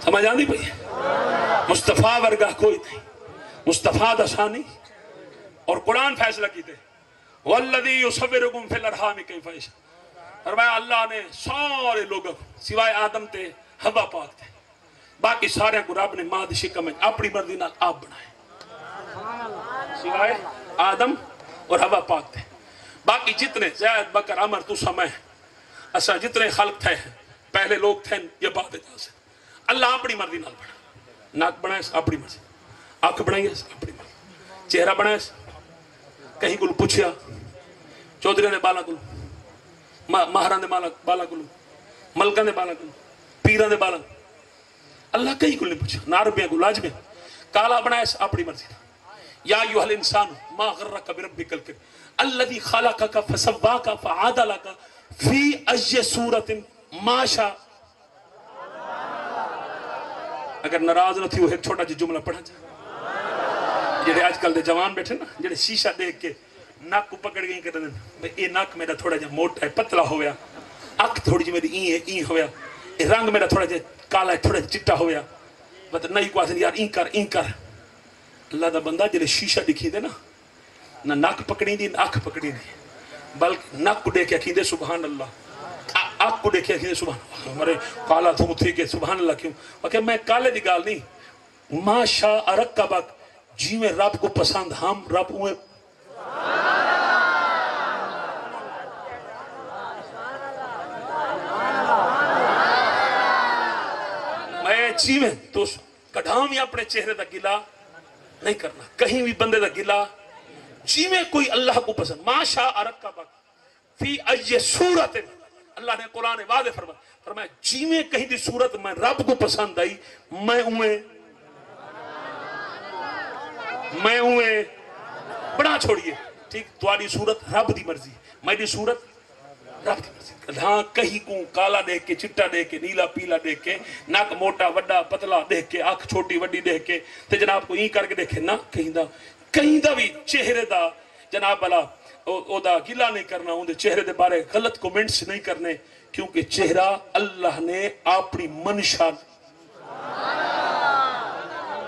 سمجھ آندی پئی مصطفیٰ ورگا کوئی نہیں مصطفیٰ دا ثانی اور قرآن فیصلہ کیتے والذی یصورکم فی الارحام کیف یشاء فرمایا اللہ نے سارے لوگوں سوائے آدم تے حوا پاک تے باقی سارے کو رب نے ماں دی شکم میں اپنی مرضی نال آپ بنائے سوائے آدم اور حوا پاک تھے باقی جتنے زید بکر عمر تو سمے اسا جتنے خلق تھے پہلے لوگ تھے یہ بات جاسے اللہ اپنی مرضی نال بنا ناک بنائے اپنی مرضی آنکھ بنائیے اپنی مرضی چہرہ بنائے کہیں کو پوچھیا چودھری نے بالا کو مہران دے بالا کو ملکان دے بالا کو پیران دے بالا اللہ کہیں کو نہیں پوچھا نہ عربیاں کو لاجمیں کالا بنایا اپنی مرضی نہ. یا ایھا الانسان ما غرک بربک الکریم الذی خلقک فسواک فعدلک فی ای صورت ما شاء. اگر ناراض نہ تھی وہ ایک چھوٹا جی جملہ پڑھا جائے. جڑے آج کل دے جوان بیٹھے نا جڑے شیشہ دیکھ کے ناک کو پکڑ گئی کہ یہ ناک میرا تھوڑا جا موٹا ہے پتلا ہویا, اک تھوڑی جی میری این ہے این ہویا, رنگ میرا تھوڑا جا کالا ہے تھوڑا چٹا ہویا, مطلب نہیں کو آسن یار این کر. اللہ دا بندہ جڑے شیشہ دکھی دے نا نہ ناک پکڑی دی نہ اکھ پکڑی دی, بلکہ ناک کو دیکھ کے اکھیں دے سبحان اللہ, آنکھ کو دیکھ کے اکھیں دے سبحان اللہ. ہمارے کالا تھو تھی کہ سبحان اللہ کیوں, کہ میں کالے دی گال نہیں, ما شاء رکبک جی میں رب کو پسند ہم رب ہوئے. میں جی میں تو کڑھام یا اپنے چہرے دا گلا نہیں کرنا, کہیں بھی بندے دا گلا جی میں کوئی اللہ کو پسند. ما شاء رکبک فی ای صورت, اللہ نے قرآن واضح فرمایا جی میں کہیں دی صورت میں رب کو پسند آئی میں ہوئے بڑا چھوڑیے ٹھیک. تواڈی صورت رب دی مرضی, میری صورت رب دی مرضی. ہاں کہیں کو کالا دیکھ کے چٹا دیکھ کے نیلا پیلا دیکھ کے ناک موٹا وڈا پتلا دیکھ کے آنکھ چھوٹی وڈی دیکھ کے تے جناب کو این کر کے دیکھے نا, کہیں دا بھی چہرے دا جناب بلا او دا گلا نہیں کرنا, اون دے چہرے دے بارے غلط کومنٹس نہیں کرنے, کیونکہ چہرہ اللہ نے اپنی منشا,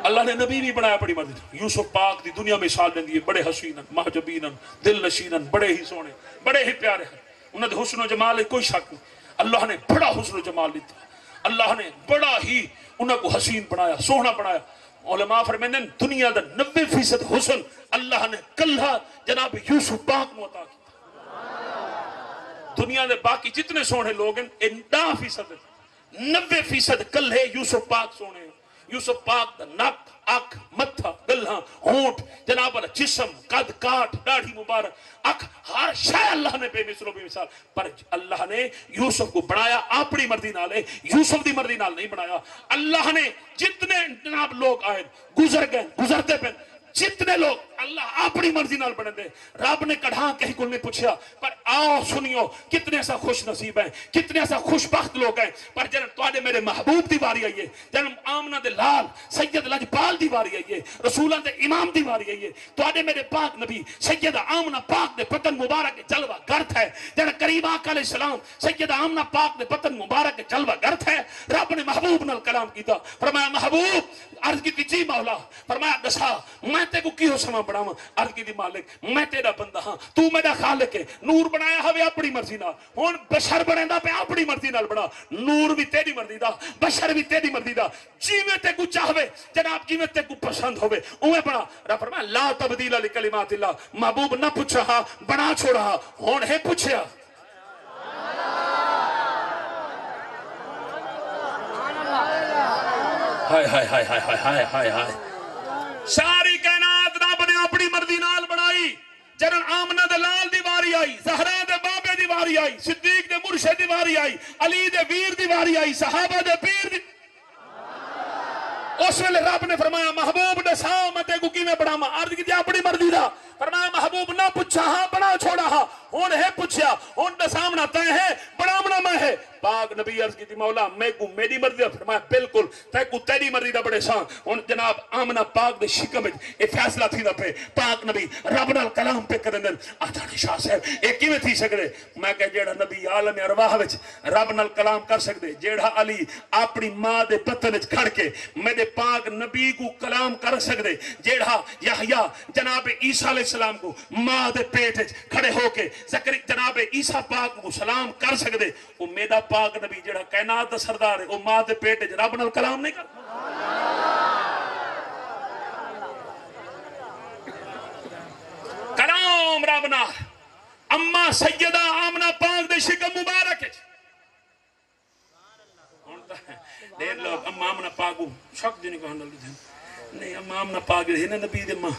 اللہ نے نبی بھی بنایا بڑی مرضی. یوسف پاک دی دنیا مثال دیندی ہے, بڑے حسین محجوبین دل نشین, بڑے ہی سونے بڑے ہی پیارے ہیں, انہوں نے حسن و جمال ہے کوئی شک نہیں. اللہ نے بڑا حسن و جمال دیتا, اللہ نے بڑا ہی انہوں کو حسین بنایا سونا بنایا. علماء فرمائیں دنیا دا 90% حسن اللہ نے کلھا جناب یوسف پاک نو عطا کیا. دنیا دے باقی جتنے سونے لوگ ہیں 90% 90% کلھے یوسف پاک سونے ہیں. یوسف پاک دا نک اکھ متھا گلہاں ہونٹ جناب والا جسم قد کاٹ داڑھی مبارک اکھ ہر شے اللہ نے بے مثل و بے مثال. پر اللہ نے یوسف کو بنایا اپنی مرضی نال, یوسف دی مرضی نال نہیں بنایا. اللہ نے جتنے جناب لوگ آئے گزر گئے گزرتے پہ جتنے لوگ اللہ اپنی مرضی نال بنے دے. رب نے کڑھاں کہیں کل نہیں پوچھا, پر آؤ سنیو کتنے ایسا خوش نصیب ہیں, کتنے ایسا خوش بخت لوگ ہیں. پر جنہاں تواڈے میرے محبوب دی واری آئیے, جنہاں آمنہ دے لال سید لجپال دی واری آئیے, رسولہ دے امام دی واری آئیے. تواڈے میرے پاک نبی سید آمنہ پاک دے پتن مبارک کے جلوہ گرد ہے, جنہاں کریم آقا علیہ السلام سید آمنہ پاک دے پتن مبارک کے جلوہ گرد ہے. رب نے محبوب نال کلام کیتا, فرمایا محبوب عرض کی جی مولا, فرمایا دسا میں تے کو کیوں سما بڑھاواں. عرض کی مالک میں تیرا بندہ ہاں, تو میرا خالق ہے. نور بنایا ہوئے اپنی مرضی نال, ہن بشر بنیندا پہ اپنی مرضی نال بنا. نور بھی تیری مرضی دا, بشر بھی تیری مرضی دا, جیویں تے کو چاہوے جناب جیویں تے کو پسند ہوے اوے بنا. رب فرمایا لا تبدیل لکلمات اللہ. محبوب نہ پوچھا ہاں بنا چھوڑا ہاں, ہن ہے پوچھیا ہائے ہائے ہائے ہائے ہائے ہائے ہائے. ساری کائنات رب نے اپنی مرضی نال بنائی. جنہاں آمنہ دے لال دی واری آئی, زہرا دے بابے دی واری آئی, صدیق دے مرشد دی واری آئی, علی دے ویر دی واری آئی, صحابہ دے پیر دی. اس ویلے رب نے فرمایا محبوب نے ساؤ میں تے کو کی میں بڑھاما. عرض کی اپنی مرضی دا, فرمایا محبوب نہ پوچھا ہاں بنا چھوڑا ہاں, ہون ہے پوچھیا ہون دے سامنا تے ہے بڑھامنا میں ہے. پاک نبی عرض کی تھی مولا میں کو میری مرضی دا, فرمایا بالکل تے کو تیری مرضی دا بڑے سان. ہن جناب آمنہ پاک دے شکم وچ اے فیصلہ تھی دا پہ پاک نبی رب نال کلام پہ کرن دے. آدھا شاہ صاحب اے کیویں تھی سکدے؟ میں کہ جیڑا نبی عالم ارواح وچ رب نال کلام کر سکدے, جیڑا علی اپنی ماں دے بطن وچ کھڑ کے میرے پاک نبی کو کلام کر سکدے, جیڑا یحییٰ جناب عیسیٰ علیہ السلام کو ماں دے پیٹ وچ کھڑے ہو کے جناب عیسیٰ پاک کو سلام کر سکدے, او میرا پاک نبی جڑا کائنات دا سردار ہے او ماں دے پیٹ وچ رب نال کلام نہیں کر. کلام رب نال اما سیدہ آمنہ پاک دے شکم مبارک ہے. دیر لوگ اما آمنہ پاک کو شک دی نہیں کہاں نہیں, اما آمنہ پاک ہے نا نبی دے ماں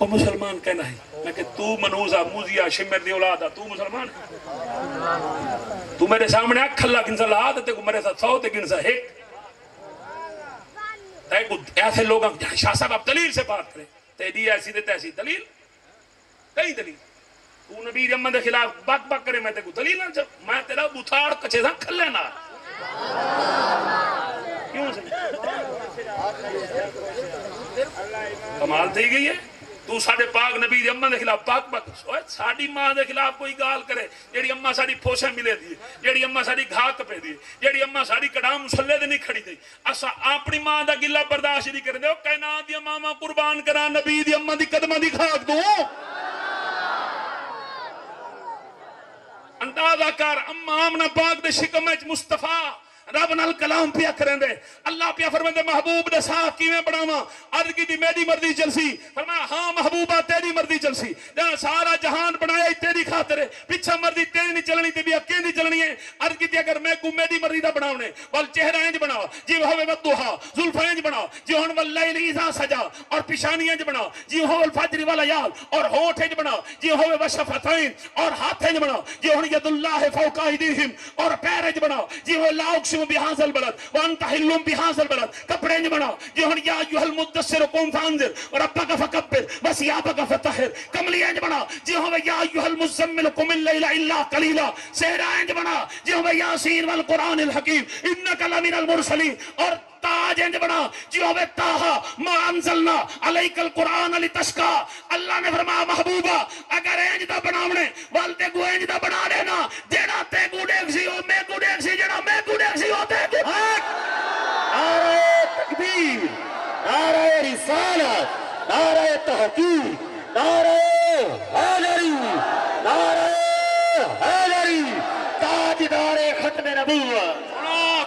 وہ مسلمان کہنا ہے. میں کہ تو منوزہ موزیہ شمر دی اولادہ تو مسلمان ہے. تو میرے سامنے اکھ اللہ گنسا لہا تے کو میرے ساتھ 100 تے گنسا ایک ایسے لوگ شاہ صاحب آپ دلیل سے بات کریں، تیری ایسی دیتے ایسی دلیل کئی دلیل، تو نبی دی امت کے خلاف بک بک کرے، میں تے کو دلیل نہ جب میں تیرا بوتھاڑ کچے دا کھلے نہ کیوں سے کمال تھی گئی ہے، تو ساڑھے پاک نبی دی امہ دے خلاف پاک بک ساڑھی ماں دے خلاف کوئی گال کرے، جیڑی امہ ساڑھی پھوسے ملے دی، جیڑی امہ ساڑھی گھاک پہ دی، جیڑی امہ ساڑھی کڑام مسلے دے نہیں کھڑی دی، اسا اپنی ماں دا گلہ برداشت نہیں کر دے، او کائنات دی ماما قربان کرا نبی دی امہ دی قدمہ دی خاک دوں اندازہ کر امہ آمنہ پاک دے شکمچ مصطفیٰ رب نال کلام پیا کریں دے، اللہ پیا فرمائیں دے محبوب دے ساتھ کیویں بڑھاواں، عرض کی دی میری مرضی چلسی، فرمایا ہاں محبوبہ تیری مرضی چلسی، جہاں سارا جہان بنایا تیری خاطر ہے، پیچھا مرضی تیری نہیں چلنی تے بھی اکیں نہیں چلنی ہے، عرض کی دی اگر میں کو میری مرضی دا بناونے وال چہرہ انج بناو جی ہوے ودوہا زلفیں انج بناو جی ہن واللیل اذا سجا اور پیشانی انج بناو جی ہو الفجر والیال اور ہونٹ انج بناو جی ہوے وشفتین اور ہاتھ انج بناو جی ہن ید اللہ فوق ایدیہم اور پیر انج بناو جی ہو لا اقسم بهذا البلد وانت حل بهذا البلد کپڑے انج بناو جی ہن یا ایھا المدثر قم فانذر وربک فکبر وثیابک فطہر کملی انج بناو جی ہو یا ایھا المزمل قم اللیل الا قلیلا سہرا انج بناو جی ہو یاسین والقرآن الحکیم انک لمن المرسلین اور تاج انج بنا جی ہوئے تاہا ما انزلنا علیک القرآن لتشکا، اللہ نے فرمایا محبوبہ اگر انج دا بناونے والتے کو انج دا بنا لینا جیڑا تے کو دیکھ سی ہو میں کو دیکھ سی جیڑا میں کو دیکھ سی ہو تے کو نعرہ تکبیر، نعرہ رسالت، نعرہ تحقیق، نعرہ حیدری، نعرہ حیدری، تاجدار ختم نبوت۔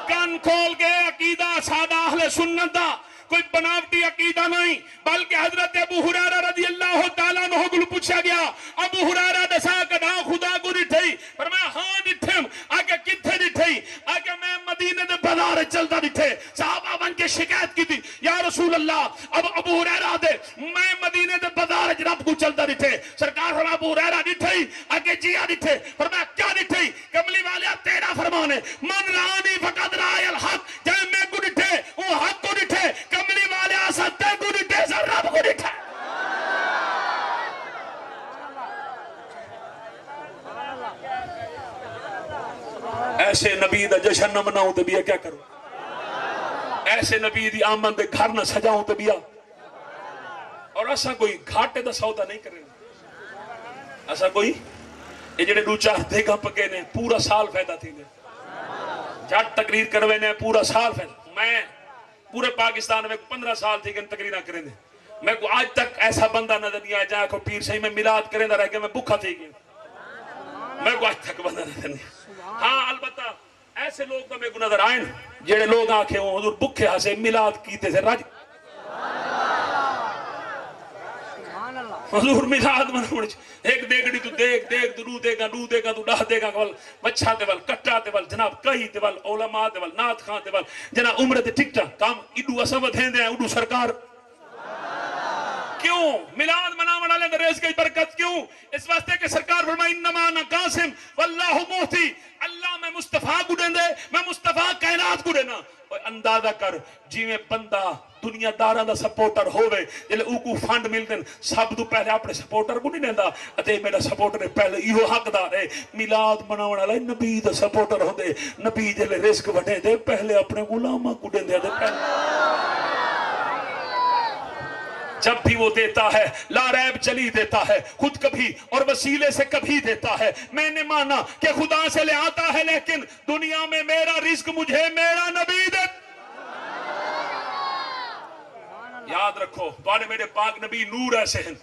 کان کھول کے عقیدہ سادہ اہل سنت دا کوئی بناوٹی عقیدہ نہیں، بلکہ حضرت ابو ہریرہ رضی اللہ تعالیٰ عنہ کو پوچھا گیا ابو ہریرہ دسا کدا خدا کو ڈٹھئی، فرمایا ہاں ڈٹھم، آگے کتھے ڈٹھئی، آگے میں مدینے دے بازار چلتا ڈٹھے، صحابہ بن کے شکایت کی تھی یا رسول اللہ اب ابو ہریرہ دے میں مدینے دے بازار رب کو چلتا ڈٹھے، سرکار فرمایا ابو ہریرہ ڈٹھئی، آگے جیا ڈٹھے، فرمایا کیا ڈٹھئی، کملی والے تیرا فرمان ہے من رانی فقد رائے الحق، جائے میں کو ڈٹھے وہ حق کو ڈٹھے، کملی والے آستے کو ڈٹھے سر رب کو ڈٹھے۔ ایسے نبی دا جشن نہ مناؤں تو بیا کیا کروں، ایسے نبی دی آمن دے گھر نہ سجاؤں تو بیا، اور ایسا کوئی گھاٹے دا سودا نہیں کریں، ایسا کوئی یہ جڑے دو چار دیگا پکے نے پورا سال فائدہ تھی نے جھٹ تقریر کروے نے پورا سال فائدہ، میں پورے پاکستان میں 15 سال تھی کہ تقریرہ کریں دے، میں کو آج تک ایسا بندہ نظر نہیں آیا جہاں کو پیر صحیح میں ملاد کریں دا رہ کے میں بکھا تھی گئی، میں کو آج تک بندہ نظر نہیں، ہاں البتہ ایسے لوگ تو میں کو نظر آئیں جڑے لوگ آنکھیں ہوں حضور بکھے ہاں سے ملاد کیتے سے راج حضور ملاد منوڑ ایک دیگڑی تو دیکھ دیکھ دو دے گا تو ڈاہ دے گا بچھا تے وال کٹا تے وال جناب کہی تے وال علماء تے وال نات خان تے وال جناب عمر تے ٹکٹا کام ایڈو اسمت ہیں دے ہیں ایڈو سرکار کیوں ملاد مناون والے دے رزق کی برکت کیوں؟ اس واسطے کہ سرکار فرمائے انما انا قاسم واللہ موتی، اللہ میں مصطفیٰ کو دیں دے میں مصطفیٰ کائنات کو دینا، اور اندازہ کر جی میں بندہ دنیا دارہ دا سپورٹر ہوئے جلے اوکو فنڈ ملتے ہیں سب تو پہلے اپنے سپورٹر کو نہیں دیندہ اتے میرا سپورٹر ہے پہلے ایہو حق دار ہے میلاد مناونا لائے نبی دا سپورٹر ہو دے نبی جلے رزق بڑھے دے پہلے اپنے غلامہ کو دیندے دے پہلے جب بھی وہ دیتا ہے لا ریب چلی دیتا ہے خود کبھی اور وسیلے سے کبھی دیتا ہے، میں نے مانا کہ خدا سے لے آتا ہے لیکن دنیا میں میرا رزق مجھے میرا نبی دے، یاد رکھو بارے میرے پاک نبی نور ایسے ہیں،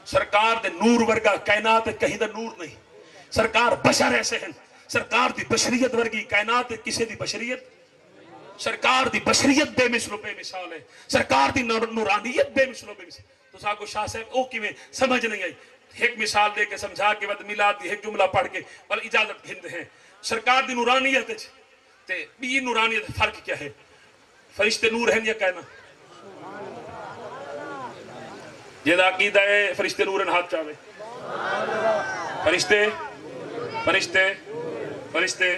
سرکار دے نور ورگا کائنات کہیں دے نور نہیں، سرکار بشر ایسے ہیں، سرکار دی بشریت ورگی کائنات کسے دی بشریت، سرکار دی بشریت بے مثل و بے مثال ہے، سرکار دی نورانیت بے مثل و بے مثال، تو ساکو شاہ صاحب او کی میں سمجھ نہیں آئی، ایک مثال دے کے سمجھا کے بعد میلاد دی ایک جملہ پڑھ کے اور اجازت ہند ہیں، سرکار دی نورانیت ہے تے بھی نورانیت فرق کیا ہے، فرشتے نور ہیں یا کہنا یہ دا عقیدہ ہے فرشتے نور ہیں ہاتھ چاہوے فرشتے فرشتے فرشتے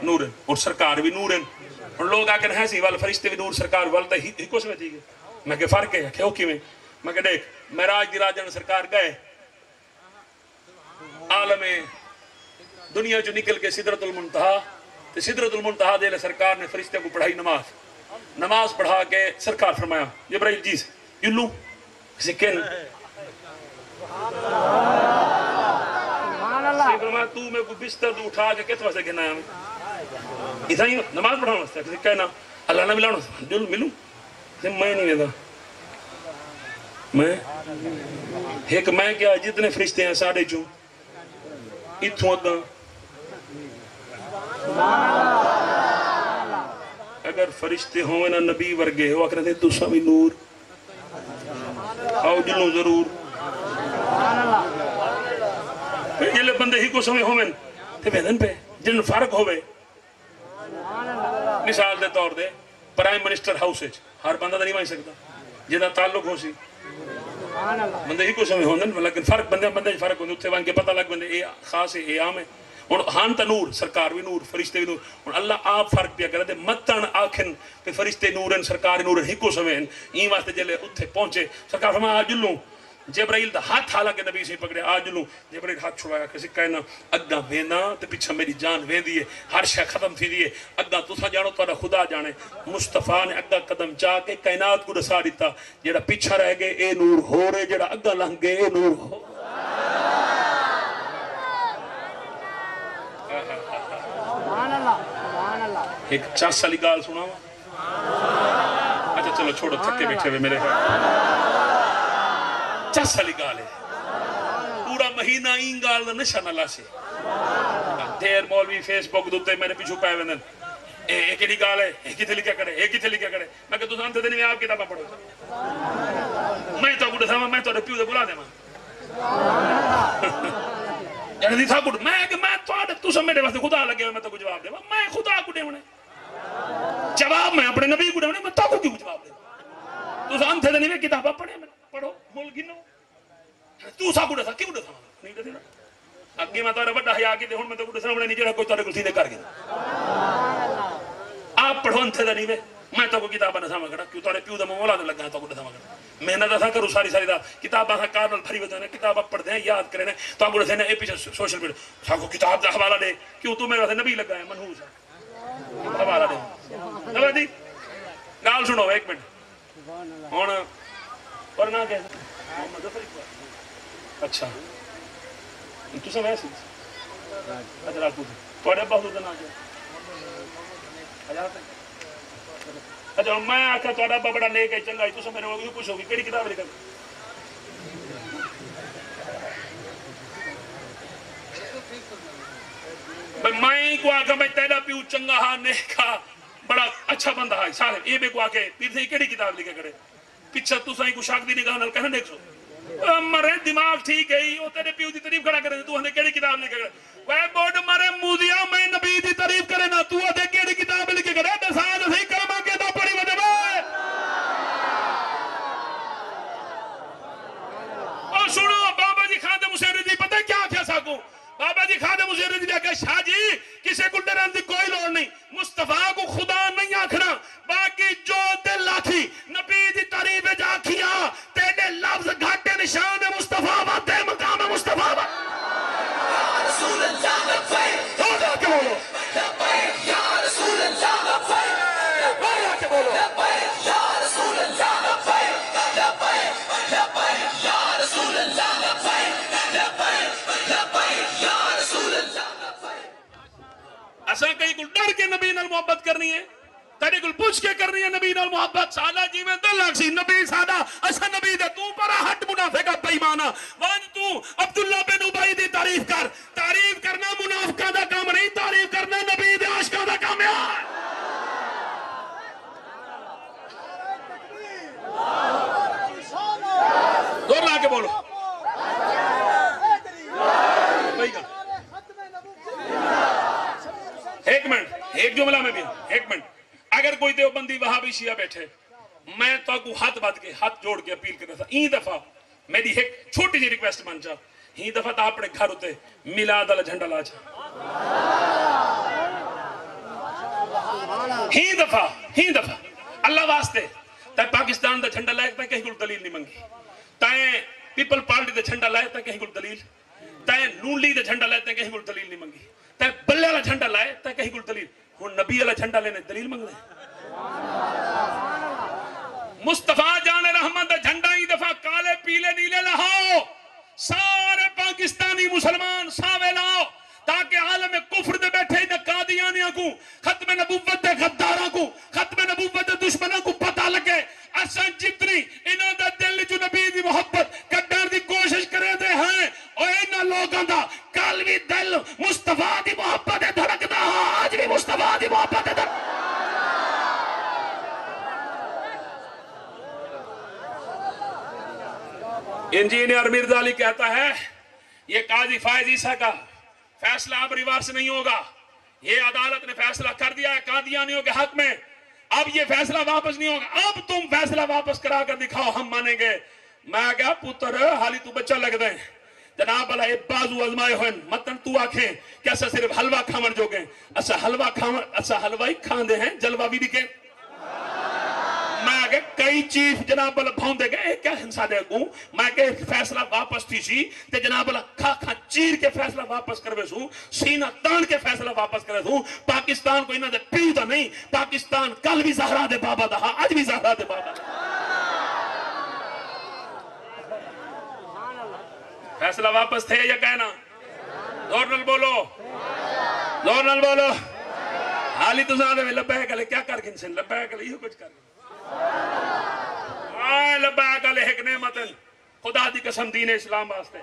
نور ہیں اور سرکار بھی نور ہیں لوگ آکر ہیں سی وال فرشتے بھی نور سرکار والتا ہی کو سمجھتی گئے میں کہ فرق ہے کہ اوکی میں کہ دیکھ معراج دی راجن سرکار گئے عالم دنیا جو نکل کے سدرت المنتہا تو سدرت المنتہا دے لے سرکار نے فرشتے کو پڑھائی نماز پڑھا کے سرکار فرمایا جبرائیل جی سے یلو کسی کن فرمایا تو میں کو بستر دو اٹھا کے کس واسے گنا ہے اتنا ہی نماز پڑھانا واسطے کسی کہنا اللہ نہ ملانا جل ملوں میں نہیں ویدا میں ایک میں کیا جتنے فرشتے ہیں ساڑھے چوں اتھوں اگاں اگر فرشتے ہوئے نا نبی ورگے ہو اکرتے تو سامی نور آؤ جلوں ضرور جلے بندے ہی کو سمیں ہوئے تے بیدن پہ جن فرق ہوئے مثال دے طور دے پرائم منسٹر ہاؤس ہر بندہ نہیں مائی سکتا جنہ تعلق ہو سی بندے ہی کو سمیں ہوندن لیکن فرق بندے فرق ہوندے اتھے وہاں کے پتہ لگ بندے اے خاص ہے اے عام ہے اور ہاں تا نور سرکار بھی نور فرشتے بھی نور اور اللہ آپ فرق پیا کرتے متن آکھن کہ فرشتے نورن سرکار نورن ہی کو سمیں این واسطے جلے اتھے پہنچے سرکار فرمایا آج لوں جبرائیل دا ہاتھ حالانکہ نبی سے پکڑے آج لوں جبرائیل ہاتھ چھوڑایا کسی کہنا اگاں وینا تے پیچھا میری جان وین دیئے ہر شے ختم تھی دیئے اگاں تو سا جانو تو خدا جانے مصطفیٰ نے اگاں قدم چاہ کے کائنات کو رسا دیتا جیڑا پیچھا رہ گئے اے نور ہو رہے جیڑا اگاں لنگ گئے اے نور ہو ایک 50 سالی گال سنا ہوا اچھا چلو چھوڑو تھکے بیٹھے ہوئے میرے 50 سالی گال ہے پورا مہینہ این گال دا نشان اللہ سے دیر مولوی فیس بک دوتے میں نے پیچھو پائے ویندن ایک ہی گال ہے ایک ہی تھے لکھا کرے ایک ہی تھے لکھا کرے میں کہ تو سانتے دنی میں آپ کتابہ پڑھو میں تو گوڑے تھا میں تو رپیو دے بلا دے یعنی دی تھا گوڑ میں کہ میں تو سب میرے واسطے خدا لگے میں تو کچھ جواب دے میں خدا کو دے ہونے جواب میں اپنے نبی کو دے ہونے میں تو کیوں جواب دے تو سانتے دنی میں کتابہ پڑھو مول گنو تو سا گوڑے تھا کیوں دے تھا نہیں دے دینا اگے میں تو بڑا حیا کی تے ہن میں تو گوڑے سامنے نہیں جڑا کوئی تارے کو سیدھے کر گیا آپ پڑھو انتھے دنی میں تو کوئی کتابہ نہ سامنے کھڑا کیوں تارے پیو دا مولا دے لگا تو گوڑے سامنے کھڑا محنت ایسا کرو ساری دا کتابہ سا کارنل بھری ہوتے ہیں کتابہ پڑھتے ہیں یاد کریں تو آپ گوڑے سے اے پیچھے سوشل میڈیا سا کو کتاب دا حوالہ دے کیوں تو میرے نبی لگا ہے منحوس ہے حوالہ دے نبی دی گال سنو ایک منٹ ہون پڑھنا کیا محمد ظفر اقبال اچھا تو سب ایسی اچھا راکو تھے توڑے بہت دن آگیا اچھا میں آکھا توڑا بڑا نیک ہے چنگا ہے تو سب میرے وقت کچھ ہوگی کیڑی کتاب لکھا میں کو آکھا میں تیرا پیو چنگا ہاں نیکا بڑا اچھا بندہ ہے صاحب یہ بے کو آکھے پیر سے کیڑی کتاب لکھا کرے پیچھا تو سائیں کو شاک دی نگاہ نال کہنا دیکھ سو مرے دماغ ٹھیک ہے وہ تیرے پیو دی تعریف کھڑا کرے تو ہنے کیڑی کتاب لکھے کرے وہ بورڈ مرے مودیا میں نبی دی تعریف کرے نا تو ہنے کیڑی کتاب لکھے کرے دسان صحیح کلمہ کے دا پڑھی وجہ میں اور سنو بابا جی خادم حسین رضی پتہ کیا کیا ساکو بابا جی خادم حسین رضی کہا شاہ جی کسے کو ڈران دی کوئی لوڑ نہیں مصطفیٰ کو خدا نہیں آکھنا باقی جو دل لاکھی نبی دی تعریف جا کیا تیرے لفظ گھاٹے نشان مصطفیٰ باتے مقام مصطفیٰ با یا رسول اللہ لبیک لبیک کے بولو لبیک یا رسول اللہ لبیک لبیک کے بولو لبیک یا رسول اللہ لبیک لبیک لبیک یا رسول اللہ لبیک لبیک لبیک یا رسول اللہ لبیک ایسا کہیں کو ڈر کے نبی نال محبت کرنی ہے تیرے کل پوچھ کے کرنی ہے نبی نال محبت سالہ جی میں دل لگ سی نبی سادہ ایسا نبی دے تو پرا ہٹ منافقہ بیمانہ وان تو عبداللہ بن ابی دی تعریف کرنا منافقہ دا کام نہیں تعریف کرنا نبی دے عاشقہ دا کام ہے دور لا کے بولو ایک منٹ ایک جملہ میں بھی ایک منٹ اگر کوئی دیوبندی وہابی شیعہ بیٹھے میں تو کو ہاتھ بات کے ہاتھ جوڑ کے اپیل کرنا تھا این دفعہ میری ایک چھوٹی جی ریکویسٹ مان چاہ این دفعہ تا اپنے گھر ہوتے میلاد والا جھنڈا لا چاہ ہی دفعہ اللہ واسطے تے پاکستان دا جھنڈا لائے تے کہیں کو دلیل نہیں منگی، تے پیپل پارٹی دا جھنڈا لائے تے کہیں کو دلیل، تے نون لیگ دا جھنڈا لائے تے کہیں کو دلیل نہیں منگی، تے بلے والا جھنڈا لائے تے کہیں کو دلیل، ہن نبی والا جھنڈا لینے دلیل منگنے۔ مصطفیٰ جان رحمت دا جھنڈا ہی دفعہ کالے پیلے نیلے لہاؤ، سارے پاکستانی مسلمان ساوے لاؤ، تاکہ عالم کفر دے بیٹھے نہ قادیانیاں کو، ختم نبوت دے غداراں کو، ختم نبوت دے دشمنوں کو پتہ لگے اساں جتنی انہاں دا دل جو نبی دی محبت کڈن دی کوشش کرے دے ہیں، او انہاں لوگاں دا کل بھی دل مصطفیٰ دی محبت دے دھڑکدا، آج بھی مصطفیٰ دی محبت دے دھڑکدا۔ انجینئر مرزا علی کہتا ہے یہ قاضی فائز عیسیٰ کا فیصلہ اب ریورس نہیں ہوگا، یہ عدالت نے فیصلہ کر دیا ہے قادیانیوں کے حق میں، اب یہ فیصلہ واپس نہیں ہوگا، اب تم فیصلہ واپس کرا کر دکھاؤ ہم مانیں گے۔ میں کہا پتر حالی تو بچہ لگ دیں، جناب اللہ ایک بازو ازمائے ہوئے مطلب تو آکھیں کہ ایسا صرف حلوہ کھامن جو گئے، ایسا حلوہ ہی کھان دے ہیں جلوہ بھی دکھیں۔ میں کہ کئی چیف جناب اللہ بھون دے گئے کیا ہنسا دے گوں، میں کہ فیصلہ واپس تھی سی تے جناب اللہ کھا چیر کے فیصلہ واپس کروے سوں، سینہ تان کے فیصلہ واپس کرے سوں۔ پاکستان کو انہاں دے پیو دا نہیں، پاکستان کل بھی زہرا دے بابا دا، آج بھی زہرا دے بابا دا۔ فیصلہ واپس تھے یا کہنا؟ زور نال بولو، زور نال بولو۔ حالی تو زیادہ میں لبیک علیہ کیا کر گن سن، لبیک علیہ یہ کچھ کر گن، آئے لبیک علیہ ایک نعمتن خدا دی قسم دین اسلام واسطے۔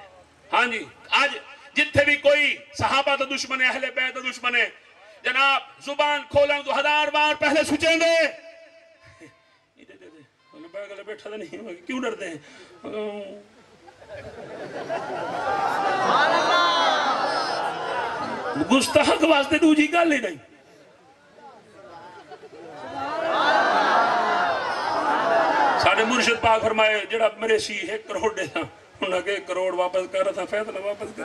ہاں جی آج جتھے بھی کوئی صحابہ دا دشمن ہے، اہل بیت دا دشمن ہے، جناب زبان کھولن تو 1000 بار پہلے سوچیں گے لبیک علیہ بیٹھا دا نہیں، کیوں ڈرتے ہیں؟ گستاخ واسطے تو جی گل ہی نہیں۔ ساڑھے مرشد پاک فرمائے جڑا میرے سی 1 کروڑ دے تھا انہاں کہ 1 کروڑ واپس کر رہا تھا، فیصلہ واپس کر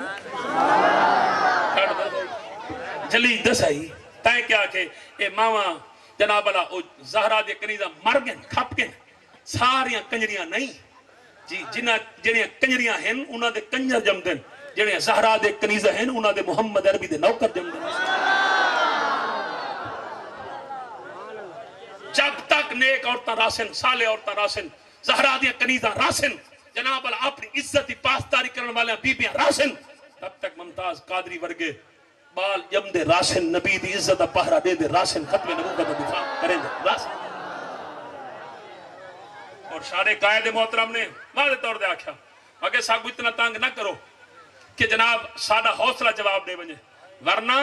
جلی دسائی تائیں کیا کہ اے ماما جناب اللہ زہرا دے کنیزہ مر گئے کھپ گئے، ساریاں کنجریاں نہیں جی، جنہیں کنجریاں ہیں انہاں دے کنجر جم دیں، جنہیں زہرا دے کنیزہ ہیں انہاں دے محمد عربی دے نوکر جم دیں۔ جب تک نیک عورتاں راسن، صالح عورتاں راسن، زہرا دیا کنیزہ راسن، جناب اللہ اپنی عزتی پاسداری کرنے والے بیبیاں راسن، تب تک ممتاز قادری ورگے بال جم دے راسن، نبی دی عزت پہرا دے دے راسن، ختم نبوت کا دفاع کریں دے راسن۔ اور شارع قائد محترم نے واضح طور دے آکھا اگر ساکو اتنا تانگ نہ کرو کہ جناب سادہ حوصلہ جواب دے بنجے، ورنہ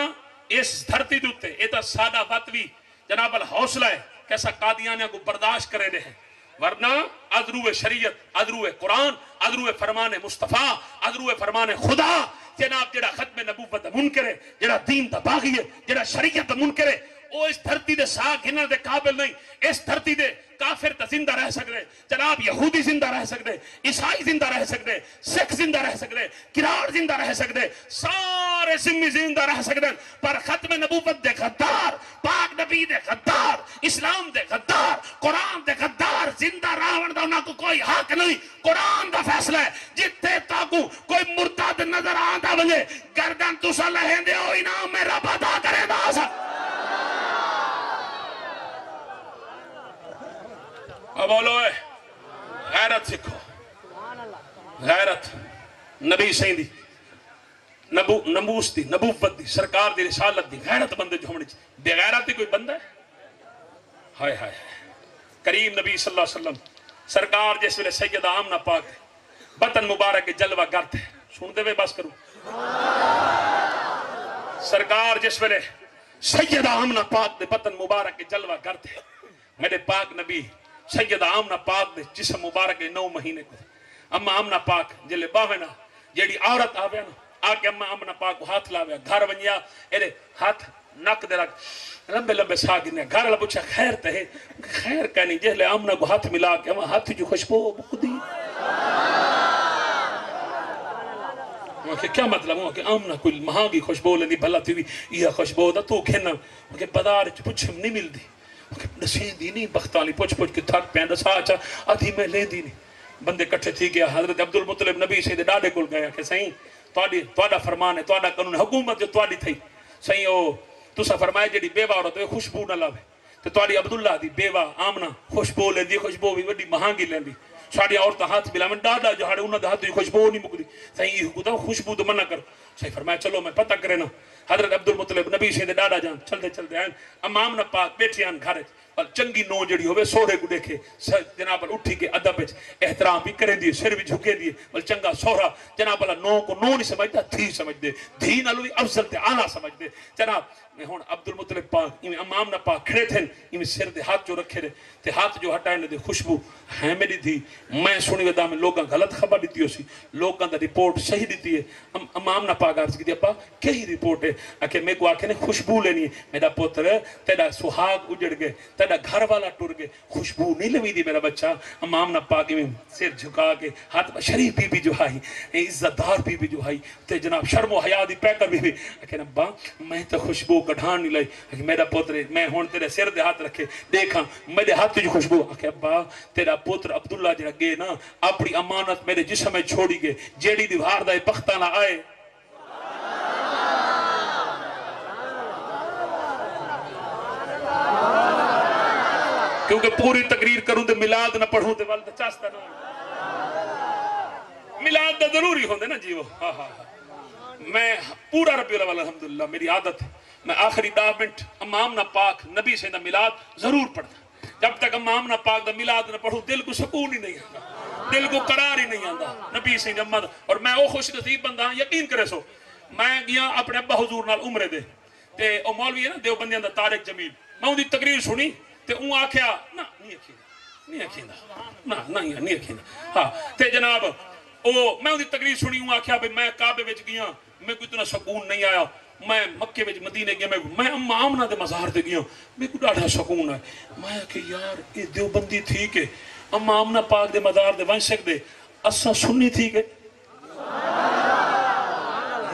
اس دھرتی دوتے ایتا سادہ وطوی جناب الحوصلہ ہے کیسا قادیانیہ کو برداشت کرے دے ہیں، ورنہ ادرو شریعت، ادرو قرآن، ادرو فرمان مصطفیٰ، ادرو فرمان خدا، جناب جڑا ختم نبوت منکر ہے، جڑا دین دا باغی ہے، جڑا شریعت منکر ہے، وہ اس دھرتی دے ساکھ ہنر دے قابل نہیں، اس دھرتی دے کافر تا زندہ رہ سکتے، جناب یہودی زندہ رہ سکتے، عیسائی زندہ رہ سکتے، سکھ زندہ رہ سکتے، کراڑ زندہ رہ سکتے، سارے سمی زندہ رہ سکتے، پر ختم نبوت دے غدار، پاک نبی دے غدار، اسلام دے غدار، قرآن دے غدار زندہ راون دا انہاں کو کوئی حق نہیں۔ قرآن دا فیصلہ ہے جتے تاکو کوئی مرتد نظر آندا بلے گردن تسا لہیں دے او انعام میں رب عطا کرے دا آسا۔ اب بولو ہے غیرت سکھو، غیرت نبی سین دی، نموس دی، نبوت دی، سرکار دی، رسالت دی، غیرت بندے جو ہمیں بے غیرت دی کوئی بندہ ہے؟ ہائے ہائے کریم نبی صلی اللہ علیہ وسلم سرکار جس ویلے سیدہ آمنہ پاک بطن مبارک کے جلوہ گرد ہے، سن دے وے بس کروں، سرکار جس ویلے سیدہ آمنہ پاک دے بطن مبارک کے جلوہ گرد ہے، میرے پاک نبی سیدہ آمنہ پاک دے جسم مبارک 9 مہینے کو اما آمنہ پاک جلے باوینا جیڑی عورت آوے نا آکے اما آمنہ پاک کو ہاتھ لاوے گھر ونیا ایرے ہاتھ نک دے رکھ لمبے لمبے ساگنے گھر اللہ پوچھا خیر تے خیر کہنی جہلے آمنہ کو ہاتھ ملا کے وہاں ہاتھ جو خوشبو بخودی وہاں کہ کیا مطلب وہاں کہ آمنہ کوئی مہانگی خوشبو لینی بھلا تھی یہ خوشبو دا تو کھینا وہاں کہ بدار پوچھم نہیں مل دی دسیں دی نہیں بختالی پوچھ کے تھک پین دسا اچھا آدھی میں لے دی نہیں بندے کٹھے تھی گیا حضرت عبد المطلب نبی سے ڈاڈے کول گیا کہ سائیں تواڈا فرمان ہے تواڈا قانون حکومت جو تواڈی تھی سائیں او تسا فرمائے جڑی بیوہ عورت ہے خوشبو نہ لاوے تے تواڈی عبداللہ دی بیوہ آمنہ خوشبو لیندی خوشبو بھی وڈی مہانگی لیندی ساڑی عورتاں ہاتھ ملاون ڈاڈا جو ہاڑے انہاں دے ہاتھ دی خوشبو نہیں مکدی سائیں یہ خدا خوشبو تو منع کرو سائیں فرمایا چلو میں پتہ کرے نا حضرت عبد المطلب نبی سے ڈاڈا جان چلتے آئیں امام نہ پاک بیٹھے آن گھر اور چنگی نو جڑی ہوئے سوہرے کو دیکھے جناب اٹھی کے ادب احترام بھی کریں دیے سر بھی جھکے دیے بل چنگا سوہرا جناب اللہ نو کو نو نہیں سمجھتا دھی سمجھ دے دھی نالو بھی افضل تے اعلیٰ سمجھ دے جناب میں ہون عبد المطلب پاک امام نہ پاک کھڑے تھے سر دے ہاتھ جو رکھے رہے تے ہاتھ جو ہٹائے دے خوشبو ہے میری دھی میں سنی ودا میں لوگاں غلط خبر دیتی ہو سی لوگاں دا رپورٹ صحیح دیتی ہے امام نہ پاک عرض کی دی ابا کہی رپورٹ ہے کہ میں کو آکھے نے خوشبو لینی ہے میرا پوتر تیرا سہاگ اجڑ گئے تیرا گھر والا ٹر گئے خوشبو نہیں لوی دی میرا بچہ امام نہ پاک میں سر جھکا کے ہاتھ شریف بی بی جو آئی عزت دار بی بی جو آئی تے جناب شرم و حیا دی پیکر بی بی کہ ابا میں تو خوشبو کڈھان نہیں لائی میرا پوتر میں ہون تیرے سر دے ہاتھ رکھے دیکھاں میرے ہاتھ جو خوشبو کہ ابا تیرا پوتر عبداللہ جڑا گئے نا اپنی امانت میرے جسم میں چھوڑی گئے جیڑی دیوار دا پختہ نہ آئے کیونکہ پوری تقریر کروں تے ملاد نہ پڑھوں تے والدہ چاستہ نہ ملاد دا ضروری ہوندے نا جی وہ میں پورا ربیع الاول الحمدللہ میری عادت ہے میں آخری 10 منٹ امام نہ پاک نبی سے نہ ملاد ضرور پڑھتا جب تک امام نہ پاک دا ملاد نہ پڑھوں دل کو سکون ہی نہیں آتا دل کو قرار ہی نہیں آتا نبی سے جمد اور میں وہ خوش نصیب بندہ ہاں یقین کرے سو میں گیا اپنے ابا حضور نال عمرے دے تے او مولوی ہے نا دیوبندیاں دا طارق جمیل میں ان دی تقریر سنی تے اون آکھیا نا نہیں اکھیندا ہاں تے جناب او میں ان دی تقریر سنی اون آکھیا بھئی میں کعبے وچ گیا میں کوئی اتنا سکون نہیں آیا میں مکے وچ مدینے گیا میں اما آمنہ دے مزار تے گیا میں کو ڈاڑھا سکون ہے میں کہ یار یہ دیوبندی تھی کہ اما آمنہ پاک دے مزار دے ون سکدے اساں سنی تھی کہ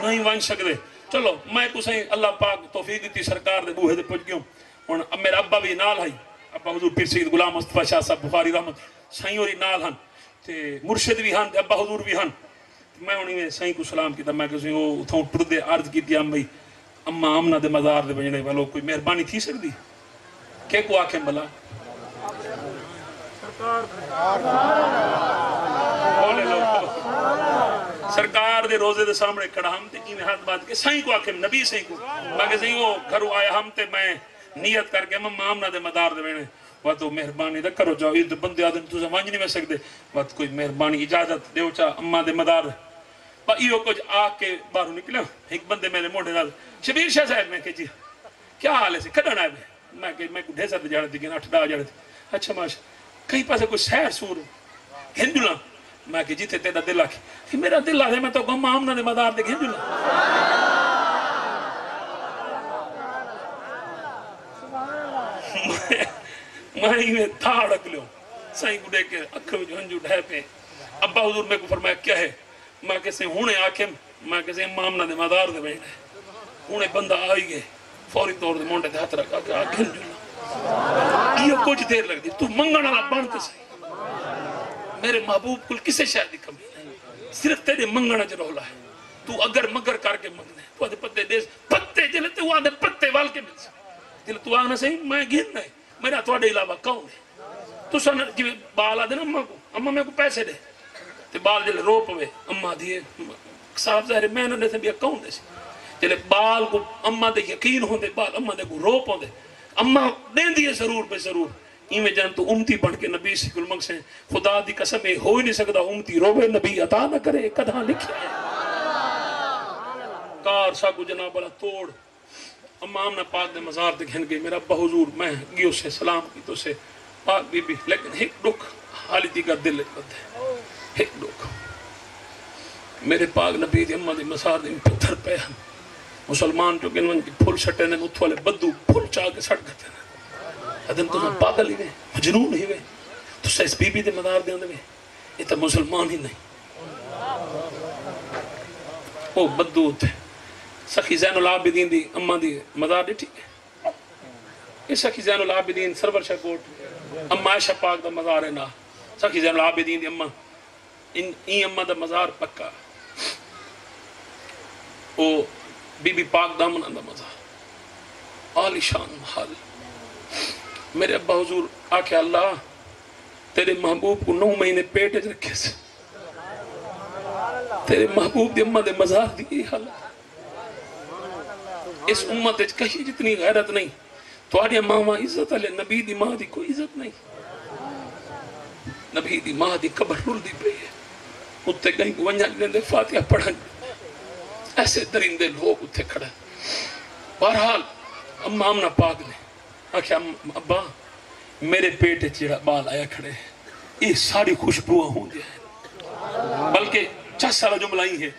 نہیں ون سکدے چلو میں کو سائیں اللہ پاک توفیق دیتی سرکار دے بوہے دے پہنچ گیا اور میرا ابا بھی نال ہے ابا حضور پیر سید غلام مصطفیٰ شاہ صاحب بخاری رحمت سائیں اور نال ہن تے مرشد بھی ہن ابا حضور بھی ہن میں انہی میں سائیں کو سلام کیتا میں کہ وہ اتھوں ٹردے عرض کیتی ہم بھئی اما آمنہ دے مزار دے بجنے والو کوئی مہربانی تھی سکتی کہ کو آکھیں بلا سرکار دے روزے دے سامنے کھڑا ہم تے ایویں ہاتھ بات کے سائیں کو آکھیں نبی سائیں کو میں کہ سائیں وہ گھروں آیا ہم تے میں نیت کر کے اما آمنہ دے مزار دے بجنے وہ تو مہربانی نہ کرو جاؤ یہ بندے آدھے تو ونج نہیں میں سکتے بات کوئی مہربانی اجازت دیو چاہ اما دے مدار با ایو کچھ آ کے باہر نکلے ایک بندے میرے موڑے نال شبیر شاہ صاحب میں کہ جی کیا حال ہے سے کھڑنا ہے میں کو ڈھیسر دے جاڑے تھی 8-10 جاڑے تھے اچھا ماشا کہیں پاسے کوئی سیر سور ہندولا میں کہ جی تھے تیرا دل آکے کہ میرا دل آدھے میں تو اما آمنہ دے مدار دے ہندولا میں تھاڑ اک لیوں سائیں کو دیکھ کے اکھوں جو ہنجو ڈھے پہ ابا حضور میں کو فرمایا کیا ہے میں کسے ہونے آکھیں میں کسے امام نہ دے مدار دے بیٹھے ہونے بندہ آئی گئے فوری طور دے مونڈے دے ہاتھ رکھا کہ آکھیں جو یہ کچھ دیر لگ دی تو منگنا نہ بانتے سائیں میرے محبوب کل کسے شاید دی کمی نہیں صرف تیرے منگنا جو رولا ہے تو اگر مگر کر کے منگنے تو آدھے پتے دیس پتے جلتے وہ آدھے پتے وال کے مل سکتے دل تو آگنا صحیح میں گھن نہیں میرا تھوڑے علاوہ کون ہے تو سن جی بال آدھے نا اممہ کو اممہ میں کو پیسے دے تے بال جلے رو پوے اممہ دیئے صاحب ظاہر میں نے سے بھی کون دے جلے بال کو اممہ دے یقین ہوں دے بال اممہ دے کو رو پوں دے اممہ دین دیئے ضرور پہ ضرور ایمیں جان تو امتی بڑھ کے نبی سے کلمنگ سے خدا دی قسم ہو ہی نہیں سکتا امتی روے نبی عطا نہ کرے کدھاں لکھیا ہے کار سا کو جناب والا توڑ امام نہ پاک دے مزار دے گھن گئے میرا ابا حضور میں گیو سے سلام کی تو سے پاک بی بی لیکن ایک دکھ حالی دی کا دل لگتا ہے ایک دکھ میرے پاک نبی دی امہ دی مزار دے پتھر پہ ہم مسلمان جو گنون کی پھول سٹے نے اتھ والے بدو پھول چاہ کے سٹ گتے ہیں ادن تو پاگل ہی وے مجنون ہی وے تو سے اس بی بی دے مزار دے اندے یہ تو مسلمان ہی نہیں وہ بدو تھے سخی زین العابدین دی اماں دی مزار دی ٹھیک ہے یہ سخی زین العابدین سرور شاہ کوٹ اما عائشہ پاک دا مزار ہے نا سخی زین العابدین دی اما این اما دا مزار پکا او بی بی پاک دامن دا مزار عالی شان محل میرے ابا حضور آکھے اللہ تیرے محبوب کو 9 مہینے پیٹ رکھے سے تیرے محبوب دی امہ دے مزار دی یہ حالت اس امت کہیں جتنی غیرت نہیں تو آڑیا ماں عزت علی نبی دی ماں دی کوئی عزت نہیں نبی دی ماں دی قبر رول دی پہ ہے اتھے گئیں ونجا جنہیں فاتحہ پڑھن ایسے درندے لوگ اتھے کھڑے بہرحال اماں آمنہ پاک نے آکھا ابا میرے پیٹے چیڑا بال آیا کھڑے یہ ساری خوشبوہ ہوں دیا ہے بلکہ 10 سالہ جملہ ہی ہے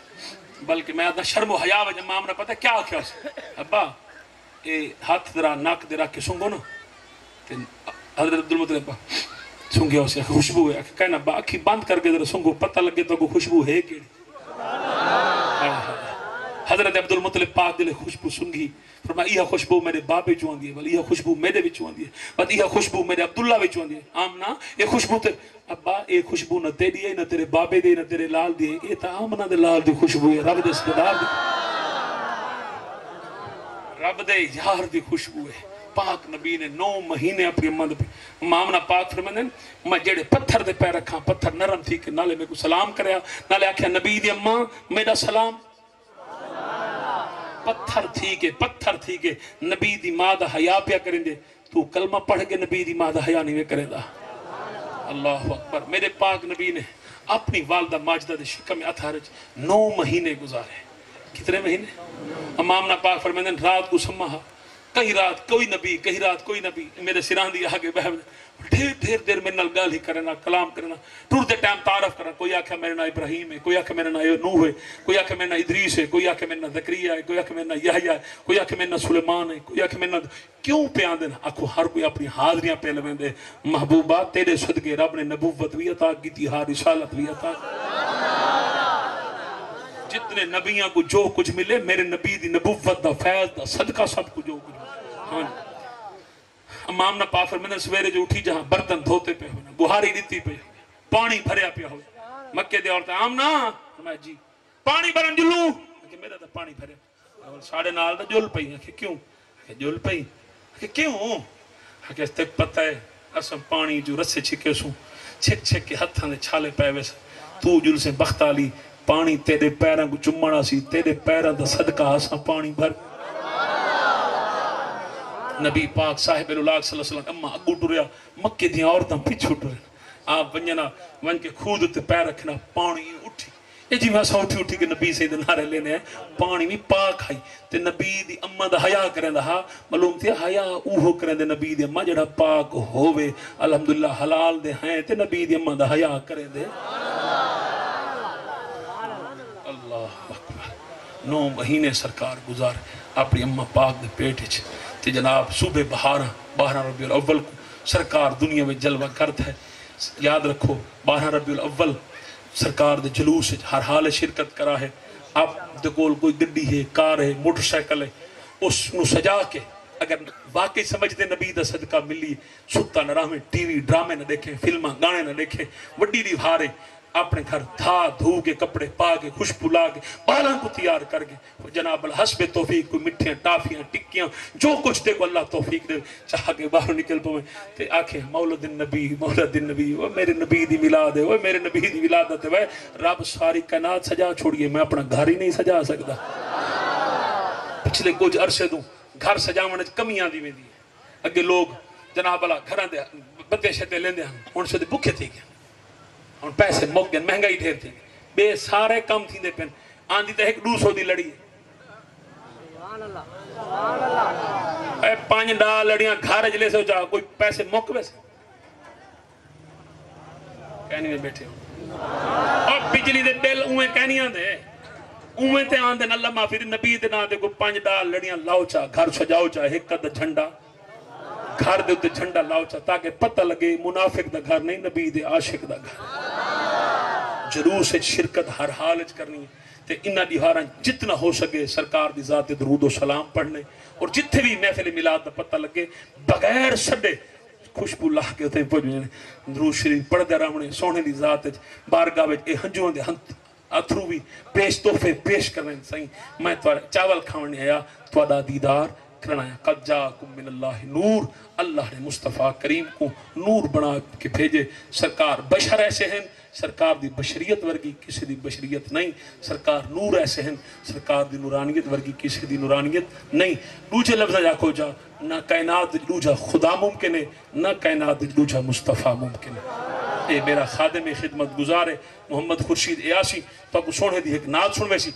بلکہ میں آدھا شرم و حیاء وجہ امام نے پتا کیا کیا ابا ہاتھ درہ ناک درہ کے سنگو نا حضرت عبدالمطلب سنگیا اسے خوشبو ہے کہنا ابا اکھی بند کر کے درہ سنگو پتہ لگے تو کوئی خوشبو ہے کہ حضرت عبدالمطلب پاک دلے خوشبو سنگی فرمایا یہ خوشبو میرے بابے چوان دیئے بل یہ خوشبو میرے بھی چوان دیئے بل یہ خوشبو میرے عبداللہ بھی چوان دیئے آمنا یہ خوشبو تے ابا یہ خوشبو نہ تیری ہے نہ تیرے بابے دے نہ تیرے لال دیئے یہ تا آمنا دے لال دی خوشبو ہے رب دے صدار دی رب دے یار دی خوشبو ہے پاک نبی نے 9 مہینے اپنی امہ دے امامنا پاک فرمائے میں جڑے پتھر دے پیر رکھاں پتھر نرم تھی کہ نالے میں کو سلام کریا نالے آکھیا نبی دی امہ میرا سلام پتھر تھی کہ نبی دی ماں دا حیاء پیا کریں دے تو کلمہ پڑھ کے نبی دی ماں دا حیاء نہیں کریں دا اللہ اکبر میرے پاک نبی نے اپنی والدہ ماجدہ دے شکم اتھارج 9 مہینے گزارے کتنے مہینے امامنا پاک فرمائیں رات کو سمہا کئی رات کوئی نبی کئی رات کوئی نبی میرے سران دی آگے بہم ڈھیر دیر میں نل گال ہی کرنا کلام کرنا ٹور دے ٹائم تعارف کرنا کوئی آکھا میرے نام ابراہیم ہے کوئی آکھا میرے نام نوح ہے کوئی آکھا میرے نام ادریس ہے کوئی آکھا میرے نام زکریہ ہے کوئی آکھا میرے نام یحییٰ ہے کوئی آکھا میرے نام سلیمان ہے کوئی آکھا میرے نام کیوں پہ آن دینا آکھو ہر کوئی اپنی حاضریاں پہ لویں دے محبوبہ تیرے صدقے رب نے نبوت بھی عطا کی تھی ہر رسالت بھی عطا جتنے نبیاں کو جو کچھ ملے میرے نبی دی نبوت دا فیض دا صدقہ سب کو جو کچھ امام نہ پاک فرمائے سویرے جو اٹھی جہاں برتن دھوتے پہ ہونا بہاری دیتی پہ پانی بھریا پہ ہوئے مکہ دے عورتیں آمنا فرمائے جی پانی بھرن جلوں کہ میرا تا پانی بھریا ساڑھے نال دا جل پئی کہ کیوں کہ جل پئی کہ کیوں کہ اس تک پتہ ہے اسم پانی جو رسے چھکے سوں چھک کے ہتھاں دے چھالے پہ ویسا تو جل سے بختالی پانی تیرے پیران کو چمڑا سی تیرے پیران دا صدقہ آسا پانی بھر نبی پاک صاحب اللہ صلی اللہ علیہ وسلم اما اگو ٹریا مکہ دیاں عورتاں پیچھو ٹریا آپ ونجنا ون کے خود تے پیر رکھنا پانی اٹھی یہ جی میں سا اٹھی کہ نبی سے نعرے لینے ہیں پانی بھی پاک آئی تے نبی دی اما دا حیاء کریں دا ہاں معلوم تھی حیاء اوہو کریں دے نبی دی اما جڑا پاک ہووے الحمدللہ حلال دے ہیں تے نبی دی اما دا حیاء کریں دے اللہ اکبر 9 مہینے سرکار گزار اپنی اما پاک دے پیٹے چھے تے جناب صبح 12 ربیع الاول کو سرکار دنیا میں جلوہ کرتا ہے یاد رکھو 12 ربیع الاول سرکار دے جلوس ہر حال شرکت کرا ہے آپ دے کول کوئی گڈی ہے کار ہے موٹر سائیکل ہے اس نو سجا کے اگر واقعی سمجھتے نبی دا صدقہ ملی ستا نہ راہ میں ٹی وی ڈرامے نہ دیکھیں فلمہ گانے نہ دیکھیں وڈی دی بھارے اپنے گھر دھا دھو کے کپڑے پا کے خوشبو لا کے بالاں کو تیار کر کے جناب الحسب توفیق کوئی مٹھیاں ٹافیاں ٹکیاں جو کچھ دے کو اللہ توفیق دے چاہ کے باہر نکل پویں تے آکھیں مولد النبی وہ میرے نبی دی ملاد ہے وہ میرے نبی دی ولادت ہے رب ساری کائنات سجا چھوڑیے میں اپنا گھر ہی نہیں سجا سکتا پچھلے کچھ عرصے دوں گھر سجاونے کمیاں دی ویندی ہے اگے لوگ جناب اللہ گھراں دے بتے شتے لیندے ہن ہن سے بھکھے تھی گئے اور پیسے موک گئے مہنگائی ڈھیر تھی بے سارے کم تھی دے پین آندھی تے ایک 200 دی لڑی اے 5 ڈال لڑیاں گھار جلے سے ہو جا کوئی پیسے موک ویسے کہنی میں بیٹھے ہو اور بجلی دے بل اوہیں کہنیاں دے اوہیں تے آندھے اللہ معافی نبی دے نام دے کوئی 5 ڈال لڑیاں لاؤ چاہ گھر سجاؤ چاہ ایک قد جھنڈا گھر دے اتے جھنڈا لاؤ چاہ تاکہ پتہ لگے منافق دا گھر نہیں نبی دے عاشق دا گھر جلوس شرکت ہر حال کرنی ہے تے انہاں دیہاراں جتنا ہو سکے سرکار دی ذات درود و سلام پڑھنے، اور جتھے بھی محفل میلاد دا پتہ لگے بغیر چھڈے خوشبو لاہ کے اتنے پہنچنے، درود شریف پڑھدے رہنے، سونے دی ذات بارگاہ وچ اے ہنجواں دے اتھرو بھی پیش تحفے پیش کرنے سائیں میں چاول کھانے آیا تواڈا دیدار کرنا ہے۔ قد جاءکم من اللہ نور، اللہ نے مصطفیٰ کریم کو نور بنا کے بھیجے۔ سرکار بشر ایسے ہیں، سرکار دی بشریت ورگی کسی دی بشریت نہیں، سرکار نور ایسے ہیں، سرکار دی نورانیت ورگی کسی دی نورانیت نہیں۔ دوجے لفظ جاکو جا نہ کائنات دوجا خدا ممکن ہے، نہ کائنات دوجا مصطفیٰ ممکن ہے۔ اے میرا خادم خدمت گزار ہے محمد خورشید ایاسی، تو آپ کو سونے دی ایک نعت سنوے سی۔